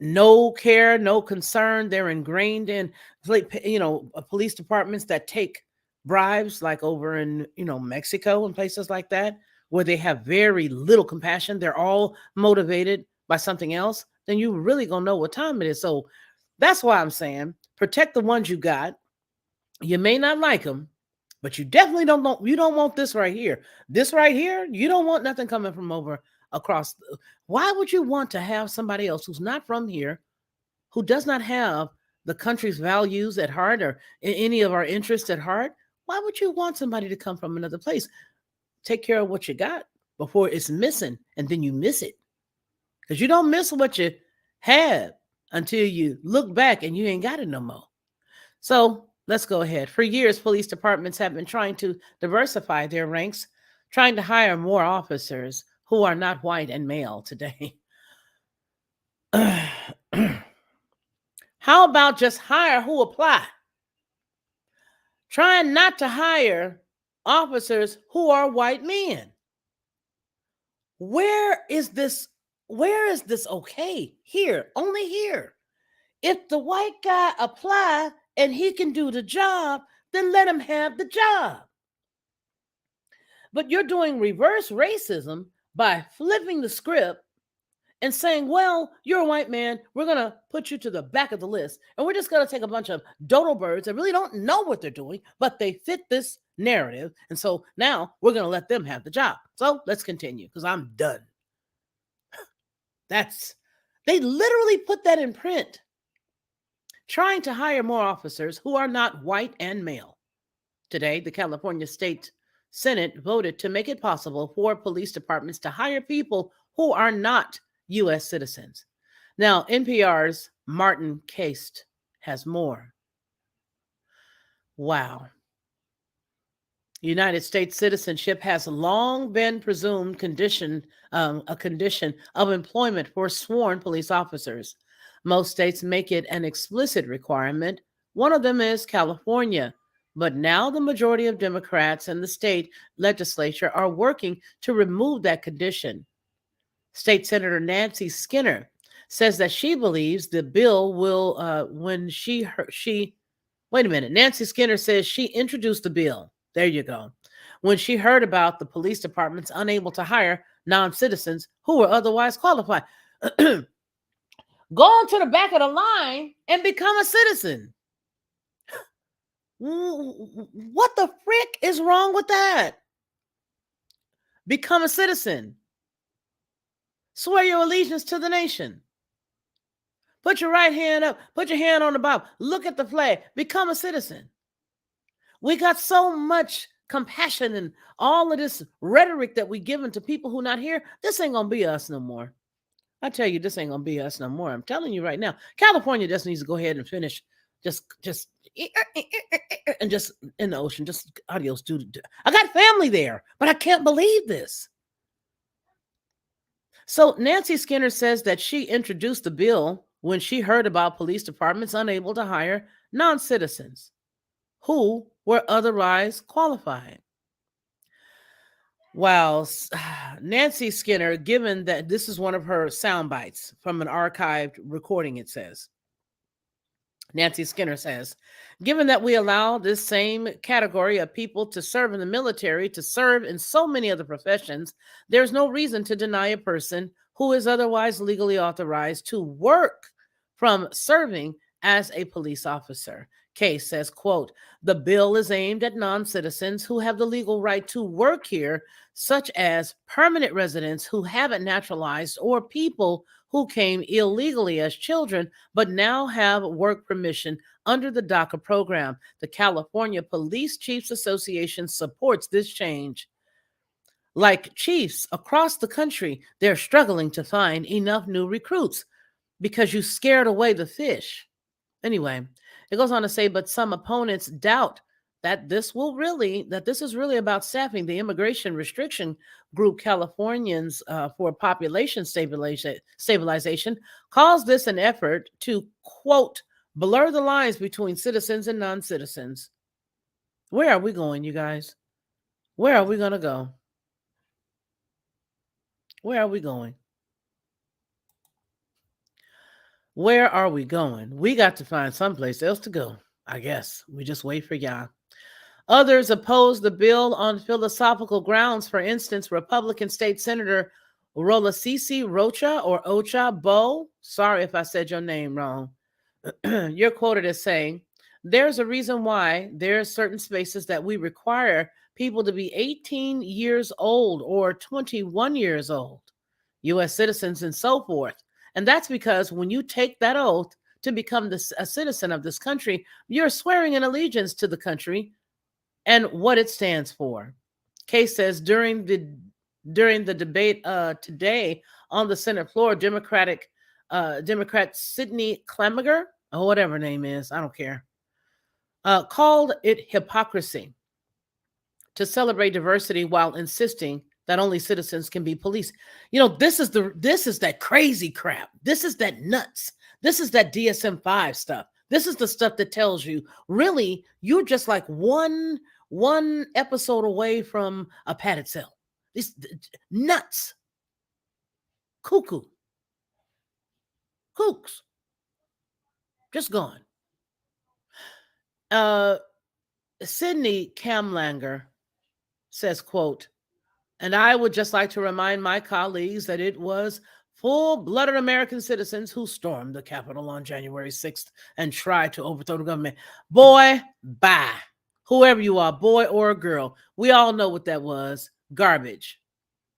no care, no concern, they're ingrained in, police departments that take bribes, like over in, Mexico and places like that, where they have very little compassion, they're all motivated by something else, then you really gonna know what time it is. So that's why I'm saying protect the ones you got. You may not like them, but you definitely don't want this right here. This right here, you don't want nothing coming from over across. Why would you want to have somebody else who's not from here, who does not have the country's values at heart or any of our interests at heart? Why would you want somebody to come from another place? Take care of what you got before it's missing, and then you miss it. Because you don't miss what you have until you look back and you ain't got it no more. So let's go ahead. For years, police departments have been trying to diversify their ranks, trying to hire more officers who are not white and male today. How about just hire who apply? Trying not to hire officers who are white men. Where is this okay? Here, only here. If the white guy apply and he can do the job, then let him have the job. But you're doing reverse racism by flipping the script and saying, well, you're a white man, we're going to put you to the back of the list, and we're just going to take a bunch of dodo birds that really don't know what they're doing, but they fit this narrative, and so now we're going to let them have the job. So let's continue, because I'm done. They literally put that in print. Trying to hire more officers who are not white and male. Today, the California State Senate voted to make it possible for police departments to hire people who are not U.S. citizens. Now, NPR's Martin Cast has more. Wow. United States citizenship has long been presumed a condition of employment for sworn police officers. Most states make it an explicit requirement. One of them is California. But now the majority of Democrats in the state legislature are working to remove that condition. State Senator Nancy Skinner says that she believes the bill will, wait a minute. Nancy Skinner says she introduced the bill. There you go. When she heard about the police departments unable to hire non-citizens who were otherwise qualified. Go on to the back of the line and become a citizen. What the frick is wrong with that? Become a citizen. Swear your allegiance to the nation. Put your right hand up. Put your hand on the Bible. Look at the flag. Become a citizen. We got so much compassion and all of this rhetoric that we giving to people who not here. This ain't gonna be us no more. I tell you, this ain't gonna be us no more. I'm telling you right now. California just needs to go ahead and finish. Just and just in the ocean. Just adios, dude. I got family there, but I can't believe this. So Nancy Skinner says that she introduced the bill when she heard about police departments unable to hire non-citizens who were otherwise qualified. Wow, Nancy Skinner, given that this is one of her sound bites from an archived recording, it says. Nancy Skinner says, given that we allow this same category of people to serve in the military, to serve in so many other professions, there's no reason to deny a person who is otherwise legally authorized to work from serving as a police officer. Case says, quote, the bill is aimed at non-citizens who have the legal right to work here, such as permanent residents who haven't naturalized or people who came illegally as children but now have work permission under the DACA program. The California Police Chiefs Association supports this change. Like chiefs across the country, they're struggling to find enough new recruits because you scared away the fish. Anyway, it goes on to say, but some opponents doubt that this is really about staffing. The immigration restriction group Californians for Population Stabilization calls this an effort to, quote, blur the lines between citizens and non-citizens. Where are we going, you guys? Where are we going to go? Where are we going? Where are we going? We got to find someplace else to go, I guess. We just wait for y'all. Others oppose the bill on philosophical grounds. For instance, Republican State Senator Rolasisi Rocha or Ocha Bo, sorry if I said your name wrong, you're quoted as saying, there's a reason why there are certain spaces that we require people to be 18 years old or 21 years old, U.S. citizens and so forth. And that's because when you take that oath to become a citizen of this country, you're swearing an allegiance to the country and what it stands for. Case says during the debate today on the Senate floor, Democrat Sidney Clemager, or whatever her name is, I don't care, called it hypocrisy to celebrate diversity while insisting that only citizens can be police. You know, this is that crazy crap. This is that nuts. This is that DSM-5 stuff. This is the stuff that tells you, really, you're just like one episode away from a padded cell. These nuts. Cuckoo. Kooks. Just gone. Sidney Kamlanger says, quote, and I would just like to remind my colleagues that it was full-blooded American citizens who stormed the Capitol on January 6th and tried to overthrow the government. Boy, bye. Whoever you are, boy or girl, we all know what that was. Garbage.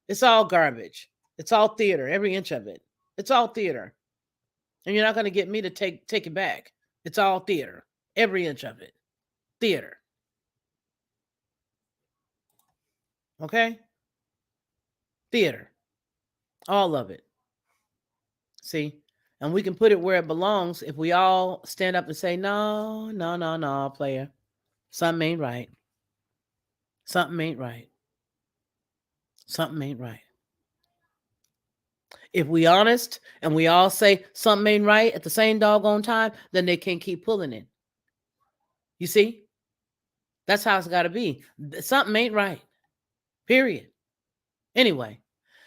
It's all garbage. It's all theater, every inch of it. It's all theater. And you're not going to get me to take it back. It's all theater, every inch of it. Theater. Okay? Theater. All of it. See? And we can put it where it belongs if we all stand up and say, no, player. Something ain't right. Something ain't right. Something ain't right. If we honest and we all say something ain't right at the same doggone time, then they can't keep pulling it. You see? That's how it's got to be. Something ain't right. Period. Anyway,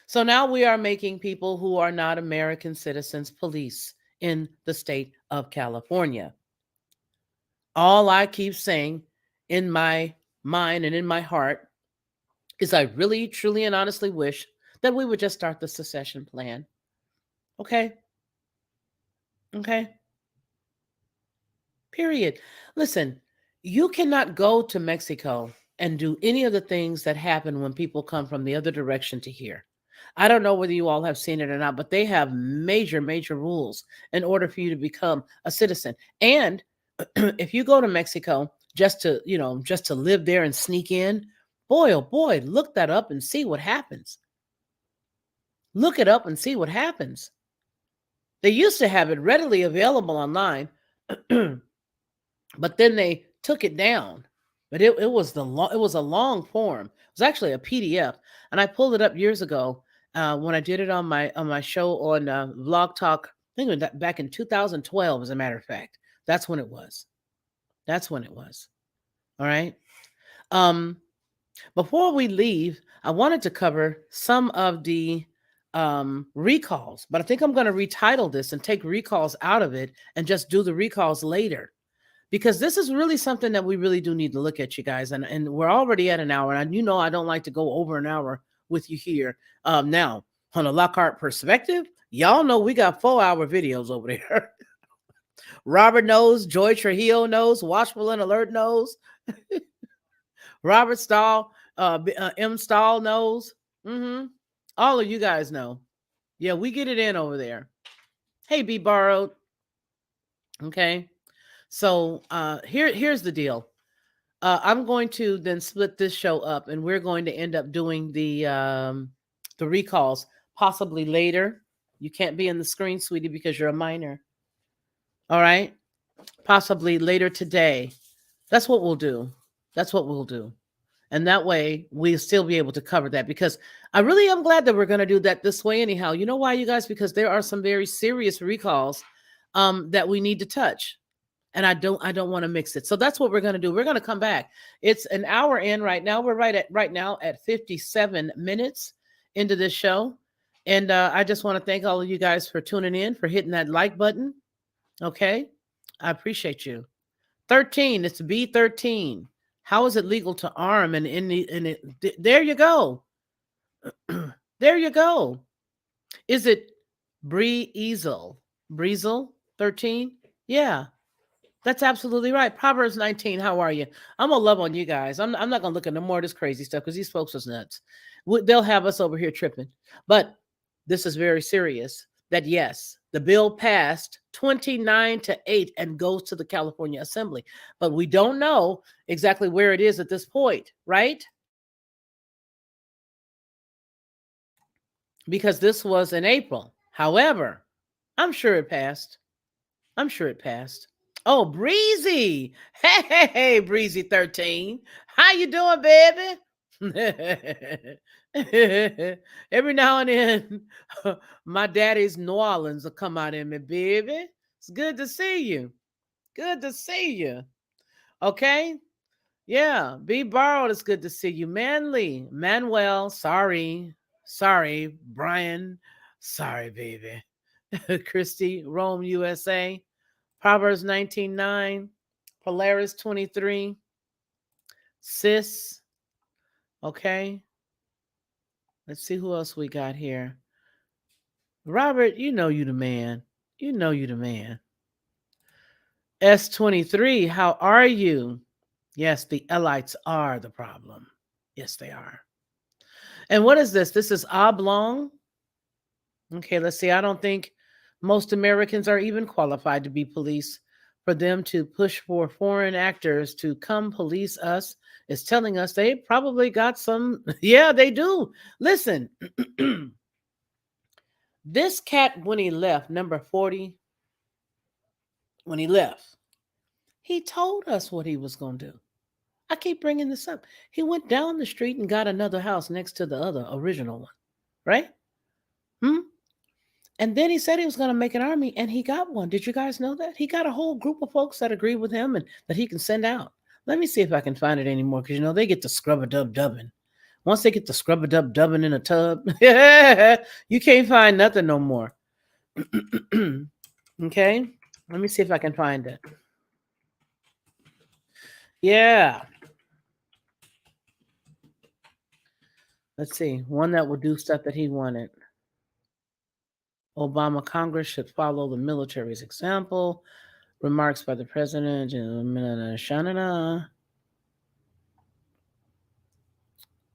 so now we are making people who are not American citizens police in the state of California. All I keep saying in my mind and in my heart is I really, truly, and honestly wish that we would just start the secession plan. Okay? Okay? Period. Listen, you cannot go to Mexico and do any of the things that happen when people come from the other direction to here. I don't know whether you all have seen it or not, but they have major, major rules in order for you to become a citizen. And if you go to Mexico just to, just to live there and sneak in, boy, oh boy, look that up and see what happens. Look it up and see what happens. They used to have it readily available online, but then they took it down. But it was it was a long form. It was actually a PDF, and I pulled it up years ago when I did it on my show on Vlog Talk. I think it was back in 2012, as a matter of fact. That's when it was. That's when it was. All right. Um, Before we leave, I wanted to cover some of the recalls, but I think I'm going to retitle this and take recalls out of it and just do the recalls later, because this is really something that we really do need to look at, you guys. And we're already at an hour, and I don't like to go over an hour with you here. Now, on a Lockhart perspective, y'all know we got 4-hour videos over there. Robert knows, Joy Trujillo knows, Watchful and Alert knows, Robert Stahl, M. Stahl knows. All of you guys know. Yeah, we get it in over there. Hey, Be Borrowed. Okay. So here's the deal. I'm going to then split this show up, and we're going to end up doing the recalls possibly later. You can't be in the screen, sweetie, because you're a minor. All right. Possibly later today. That's what we'll do. That's what we'll do. And that way we'll still be able to cover that, because I really am glad that we're going to do that this way anyhow. You know why, you guys? Because there are some very serious recalls that we need to touch. And I don't want to mix it. So that's what we're going to do. We're going to come back. It's an hour in right now. We're right now at 57 minutes into this show. And I just want to thank all of you guys for tuning in, for hitting that like button. Okay. I appreciate you. 13, it's B13. How is it legal to arm? And there you go. There you go. Is it Breezel? 13? Yeah. That's absolutely right. Proverbs 19. How are you? I'm gonna love on you guys. I'm not gonna look at no more of this crazy stuff, because these folks is nuts. They'll have us over here tripping. But this is very serious. That yes, the bill passed 29-8 and goes to the California Assembly, but we don't know exactly where it is at this point, right? Because this was in April. However, I'm sure it passed. I'm sure it passed. Oh, Breezy. Hey, Breezy 13. How you doing, baby? Every now and then, my daddy's New Orleans will come out in me, baby. It's good to see you. Good to see you. Okay? Yeah, Be Borrowed. It's good to see you. Manly. Manuel. Sorry. Sorry, Brian. Sorry, baby. Christy, Rome, USA. Proverbs 19:9, Polaris 23, Sis. Okay. Let's see who else we got here. Robert, you know you the man. You know you the man. S23, how are you? Yes, the Elites are the problem. Yes, they are. And what is this? This is oblong. Okay, let's see. I don't think most Americans are even qualified to be police. For them to push for foreign actors to come police us is telling us they probably got some. Yeah, they do. Listen, this cat, when he left, number 40, when he left, he told us what he was going to do. I keep bringing this up. He went down the street and got another house next to the other original one, right? Hmm? And then he said he was going to make an army, and he got one. Did you guys know that? He got a whole group of folks that agree with him and that he can send out. Let me see if I can find it anymore, because they get the scrub a dub dubbing. Once they get the scrub a dub dubbing in a tub, you can't find nothing no more. Okay, let me see if I can find it. Yeah. Let's see. One that will do stuff that he wanted. Obama Congress should follow the military's example. Remarks by the president.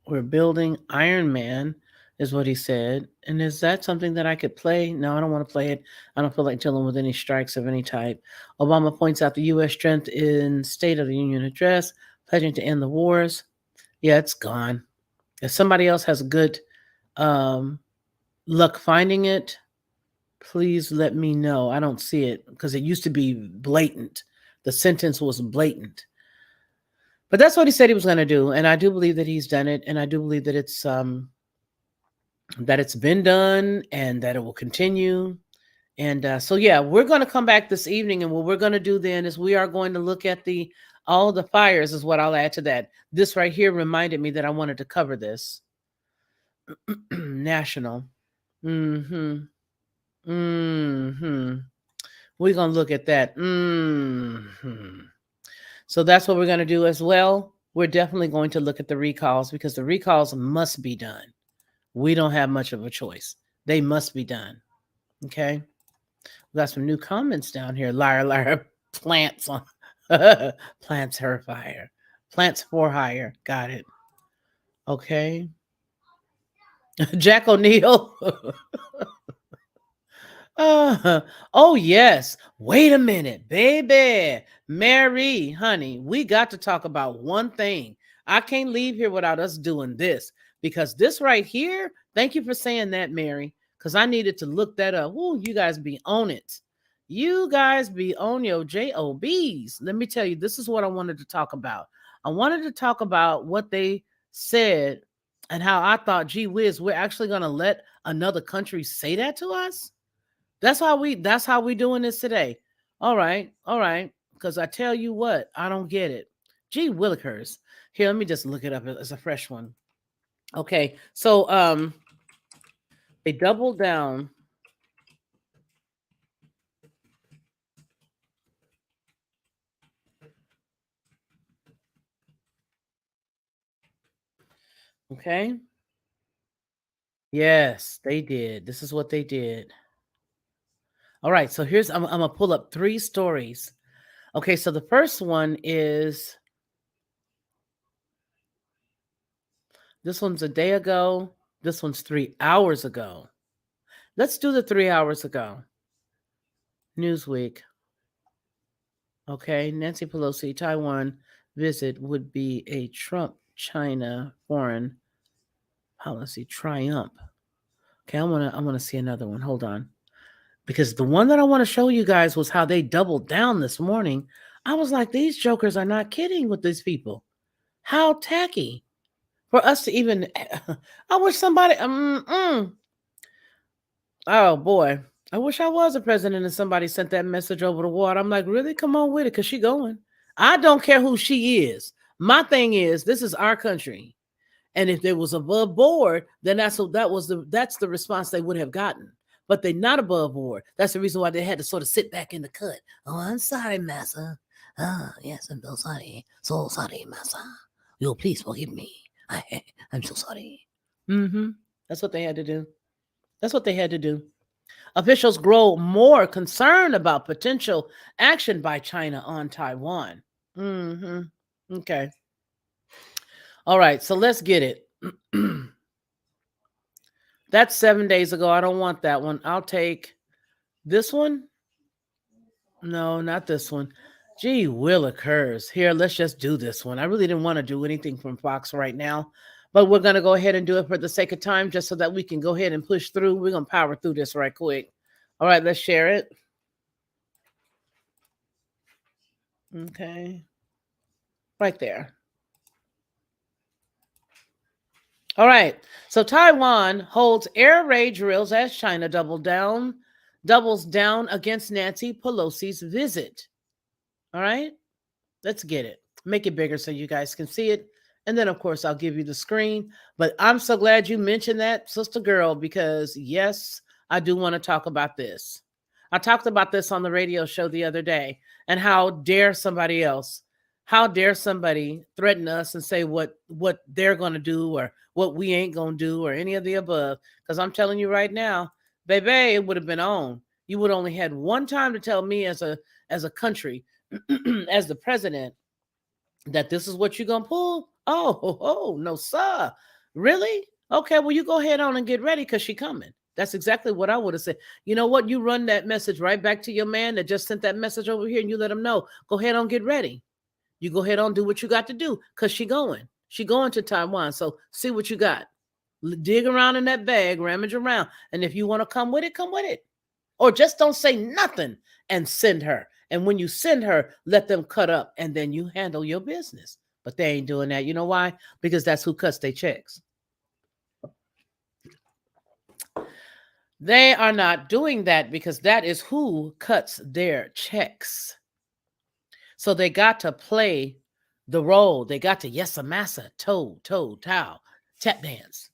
We're building Iron Man is what he said. And is that something that I could play? No, I don't want to play it. I don't feel like dealing with any strikes of any type. Obama points out the U.S. strength in State of the Union address, pledging to end the wars. Yeah, it's gone. If somebody else has good um, luck finding it, please let me know. I don't see it because it used to be blatant. The sentence was blatant. But that's what he said he was going to do, and I do believe that he's done it, and I do believe that it's been done and that it will continue. And so, yeah, we're going to come back this evening, and what we're going to do then is we are going to look at the all the fires. Is what I'll add to that. This right here reminded me that I wanted to cover this national. Mm-hmm. Mm-hmm. We're going to look at that. Mm-hmm. So that's what we're going to do as well. We're definitely going to look at the recalls because the recalls must be done. We don't have much of a choice. They must be done. Okay. We got some new comments down here. Liar, liar, plants on plants her fire. Plants for hire. Got it. Okay. Jack O'Neill. Oh, yes. Wait a minute, baby. Mary, honey, we got to talk about one thing. I can't leave here without us doing this because this right here, thank you for saying that, Mary, because I needed to look that up. Ooh, you guys be on it. You guys be on your JOBs. Let me tell you, this is what I wanted to talk about. I wanted to talk about what they said and how I thought, gee whiz, we're actually going to let another country say that to us? That's how we doing this today. All right, all right. Because I tell you what, I don't get it. Gee Willikers. Here, let me just look it up as a fresh one. Okay, so they doubled down. Okay. Yes, they did. This is what they did. All right, so here's I'm gonna pull up three stories. Okay, so the first one is this one's a day ago. This one's 3 hours ago. Let's do the 3 hours ago. Newsweek. Okay, Nancy Pelosi, Taiwan visit would be a Trump China foreign policy triumph. Okay, I wanna see another one. Hold on. Because the one that I want to show you guys was how they doubled down this morning. I was like, these jokers are not kidding with these people. How tacky for us to even I wish somebody oh boy. I wish I was a president and somebody sent that message over the water. I'm like, really? Come on with it, because she going. I don't care who she is. My thing is, this is our country. And if they was above board, then that's the response they would have gotten. But they're not above board. That's the reason why they had to sort of sit back in the cut. Oh, I'm sorry, massa. Ah, yes, I'm so sorry. So sorry, massa. You please forgive me. I'm so sorry. Mm-hmm. That's what they had to do. That's what they had to do. Officials grow more concerned about potential action by China on Taiwan. Mm-hmm. Okay. All right. So let's get it. That's 7 days ago. I don't want that one. I'll take this one. No, not this one. Gee, Willikers. Here, let's just do this one. I really didn't want to do anything from Fox right now, but we're going to go ahead and do it for the sake of time just so that we can go ahead and push through. We're going to power through this right quick. All right, let's share it. Okay. Right there. All right. So Taiwan holds air raid drills as China doubles down against Nancy Pelosi's visit. All right. Let's get it. Make it bigger so you guys can see it. And then, of course, I'll give you the screen. But I'm so glad you mentioned that, sister girl, because yes, I do want to talk about this. I talked about this on the radio show the other day, and how dare somebody threaten us and say what they're going to do or what we ain't going to do or any of the above. Because I'm telling you right now, baby, it would have been on. You would only had one time to tell me as a country, as the president, that this is what you're gonna pull. Oh, no, sir. Really? Okay, well, you go ahead on and get ready because she coming. That's exactly what I would have said. You know what? You run that message right back to your man that just sent that message over here and you let him know. Go ahead on, get ready. You go ahead on, do what you got to do because she going. She going to Taiwan. So see what you got. Dig around in that bag, rummage around. And if you want to come with it, come with it. Or just don't say nothing and send her. And when you send her, let them cut up and then you handle your business. But they ain't doing that. You know why? Because that's who cuts their checks. They are not doing that because that is who cuts their checks. So they got to play the role. They got to yes a massa, toe, towel, tap dance.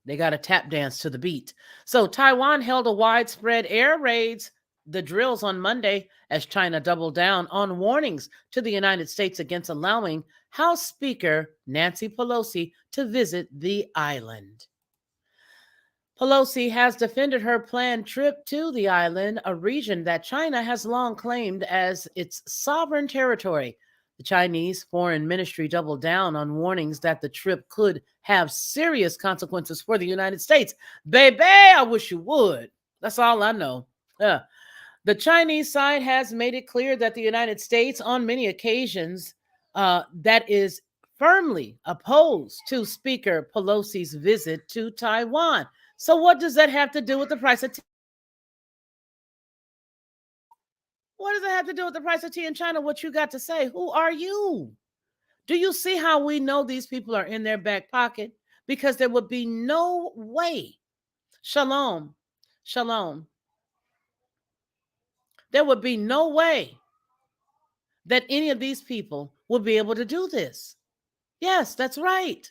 They got to tap dance to the beat. So Taiwan held a widespread air raids, the drills on Monday, as China doubled down on warnings to the United States against allowing House Speaker Nancy Pelosi to visit the island. Pelosi has defended her planned trip to the island, a region that China has long claimed as its sovereign territory. The Chinese Foreign Ministry doubled down on warnings that the trip could have serious consequences for the United States. Baby, I wish you would. That's all I know. The Chinese side has made it clear that the United States, on many occasions, that is firmly opposed to Speaker Pelosi's visit to Taiwan. So what does that have to do with the price of tea? What does it have to do with the price of tea in China? What you got to say? Who are you? Do you see how we know these people are in their back pocket? Because there would be no way. Shalom. Shalom. There would be no way that any of these people would be able to do this. Yes, that's right.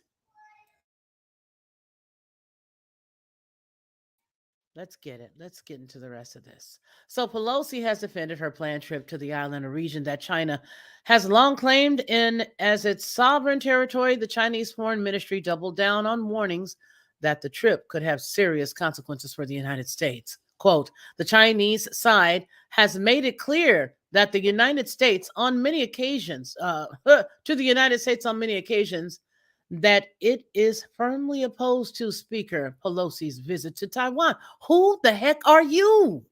Let's get it. Let's get into the rest of this. So, Pelosi has defended her planned trip to the island, a region that China has long claimed in as its sovereign territory. The Chinese Foreign Ministry doubled down on warnings that the trip could have serious consequences for the United States. Quote, the Chinese side has made it clear that the United States, on many occasions, to the United States on many occasions, that it is firmly opposed to Speaker Pelosi's visit to Taiwan. Who the heck are you?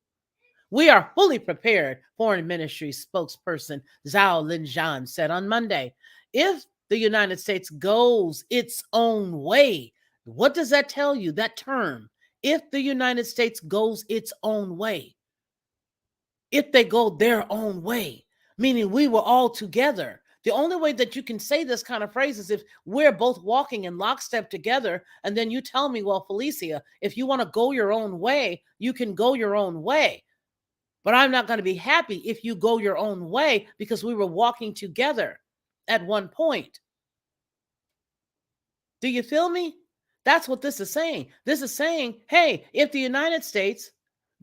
We are fully prepared, Foreign Ministry spokesperson Zhao Linjian said on Monday. If the United States goes its own way, what does that tell you, that term? If the United States goes its own way, if they go their own way, meaning we were all together. The only way that you can say this kind of phrase is if we're both walking in lockstep together, and then you tell me, well, Felicia, if you want to go your own way, you can go your own way. But I'm not going to be happy if you go your own way because we were walking together at one point. Do you feel me? That's what this is saying. This is saying, hey, if the United States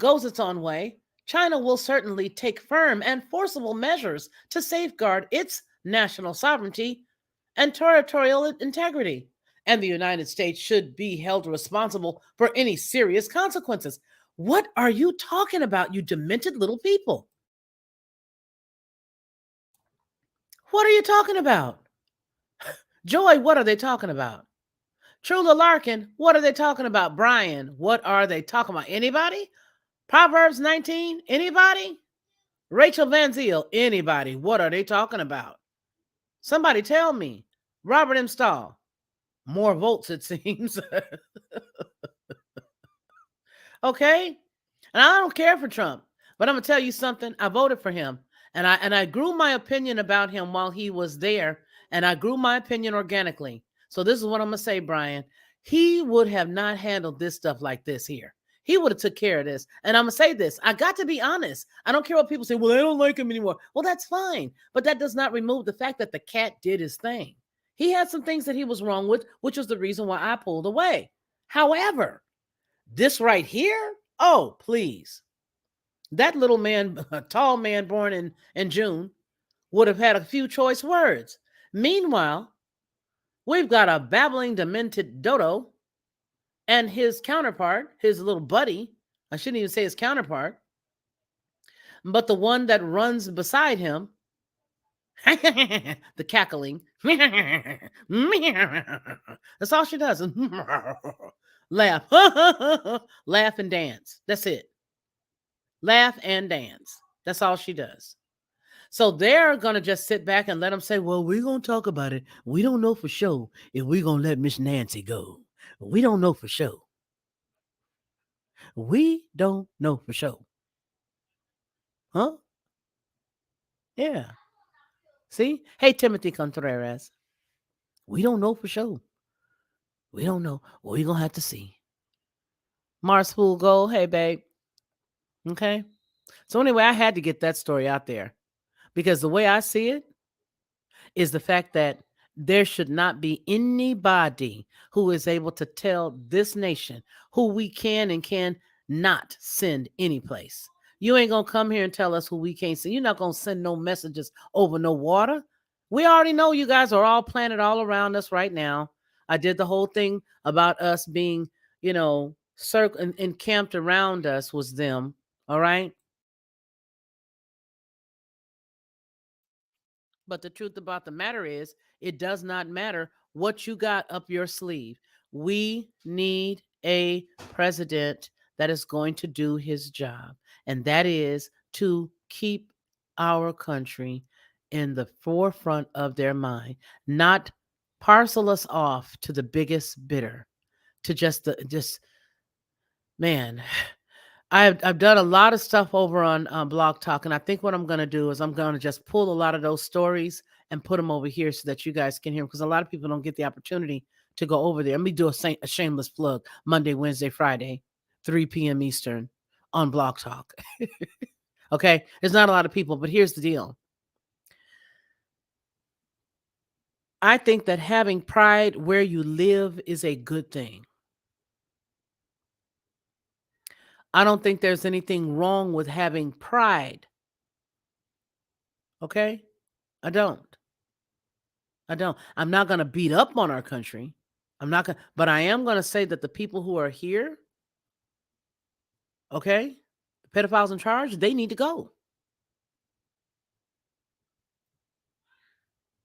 goes its own way, China will certainly take firm and forcible measures to safeguard its national sovereignty and territorial integrity. And the United States should be held responsible for any serious consequences. What are you talking about, you demented little people? What are you talking about? Joy, what are they talking about? Trula Larkin, what are they talking about? Brian, what are they talking about? Anybody? Proverbs 19, anybody? Rachel Van Ziel, anybody? What are they talking about? Somebody tell me. Robert M. Stahl, more votes, it seems. Okay? And I don't care for Trump, but I'm gonna tell you something. I voted for him, and I grew my opinion about him while he was there, and I grew my opinion organically. So this is what I'm gonna say, Brian. He would have not handled this stuff like this here. He would have took care of this. And I'm gonna say this. I got to be honest. I don't care what people say. Well, I don't like him anymore. Well, that's fine, but that does not remove the fact that the cat did his thing. He had some things that he was wrong with, which was the reason why I pulled away. However, this right here, oh, please. That little man, a tall man born in June, would have had a few choice words. Meanwhile, we've got a babbling, demented dodo and his counterpart, his little buddy. I shouldn't even say his counterpart, but the one that runs beside him, The cackling. That's all she does. Laugh. Laugh and dance. That's it. Laugh and dance. That's all she does. So they're going to just sit back and let them say, well, we're going to talk about it. We don't know for sure if we're going to let Miss Nancy go. We don't know for sure. We don't know for sure. Huh? Yeah. See? Hey, Timothy Contreras. We don't know for sure. We don't know. Well, we're going to have to see. Mars Fool Gold. Hey, babe. Okay. So anyway, I had to get that story out there because the way I see it is the fact that there should not be anybody who is able to tell this nation who we can and can not send any place. You ain't gonna come here and tell us who we can't send. You're not gonna send no messages over no water. We already know you guys are all planted all around us right now. I did the whole thing about us being, encamped around us was them. All right. But the truth about the matter is, it does not matter what you got up your sleeve. We need a president that is going to do his job, and that is to keep our country in the forefront of their mind, not parcel us off to the biggest bidder, to just man. I've done a lot of stuff over on Blog Talk, and I think what I'm going to do is I'm going to just pull a lot of those stories and put them over here so that you guys can hear them, because a lot of people don't get the opportunity to go over there. Let me do a shameless plug: Monday, Wednesday, Friday, 3 p.m. Eastern on Blog Talk. Okay, there's not a lot of people, but here's the deal. I think that having pride where you live is a good thing. I don't think there's anything wrong with having pride. Okay? I don't. I don't. I'm not going to beat up on our country. I'm not going to, but I am going to say that the people who are here, okay, the pedophiles in charge, they need to go.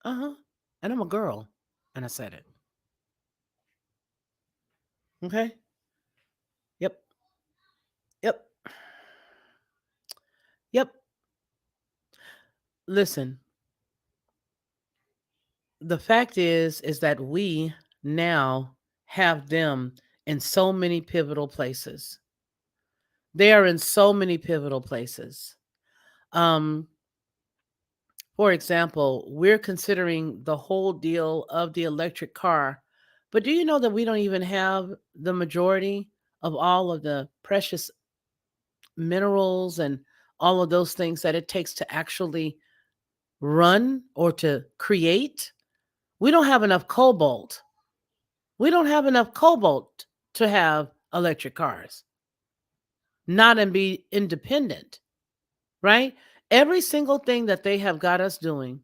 Uh-huh. And I'm a girl, and I said it. Okay? Yep. Yep. Yep. Listen, the fact is that we now have them in so many pivotal places. They are in so many pivotal places. Um, For example, we're considering the whole deal of the electric car, but do you know that we don't even have the majority of all of the precious minerals and all of those things that it takes to actually run or to create? We don't have enough cobalt. We don't have enough cobalt to have electric cars, not and be independent, right? Every single thing that they have got us doing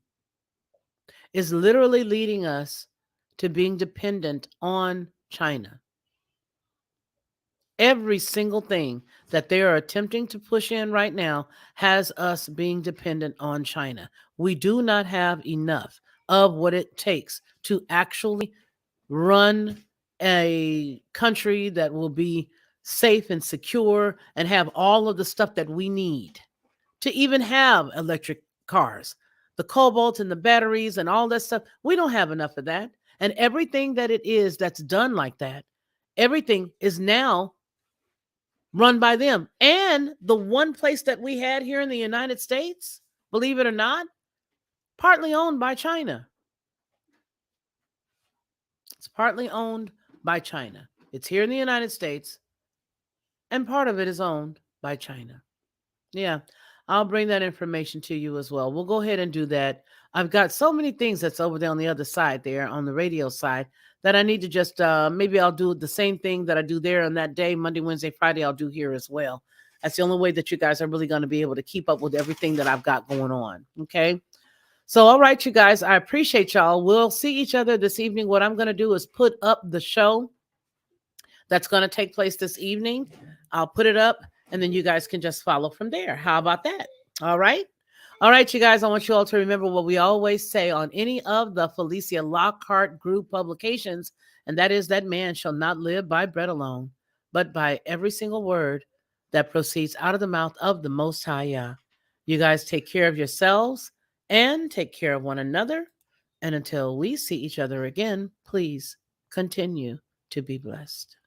is literally leading us to being dependent on China. Every single thing that they are attempting to push in right now has us being dependent on China. We do not have enough of what it takes to actually run a country that will be safe and secure and have all of the stuff that we need to even have electric cars, the cobalt and the batteries and all that stuff. We don't have enough of that. And everything that it is that's done like that, everything is now run by them. And the one place that we had here in the United States, believe it or not, partly owned by China. It's partly owned by China. It's here in the United States, and part of it is owned by China. Yeah, I'll bring that information to you as well. We'll go ahead and do that. I've got so many things that's over there on the other side there on the radio side that I need to just maybe I'll do the same thing that I do there on that day, Monday, Wednesday, Friday, I'll do here as well. That's the only way that you guys are really going to be able to keep up with everything that I've got going on. Okay. So, all right, you guys, I appreciate y'all. We'll see each other this evening. What I'm going to do is put up the show that's going to take place this evening. I'll put it up and then you guys can just follow from there. How about that? All right. All right, you guys, I want you all to remember what we always say on any of the Felicia Lockhart Group publications, and that is that man shall not live by bread alone, but by every single word that proceeds out of the mouth of the Most High Yah. You guys take care of yourselves and take care of one another. And until we see each other again, please continue to be blessed.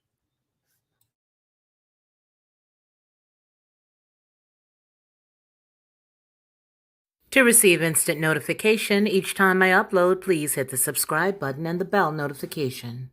To receive instant notification each time I upload, please hit the subscribe button and the bell notification.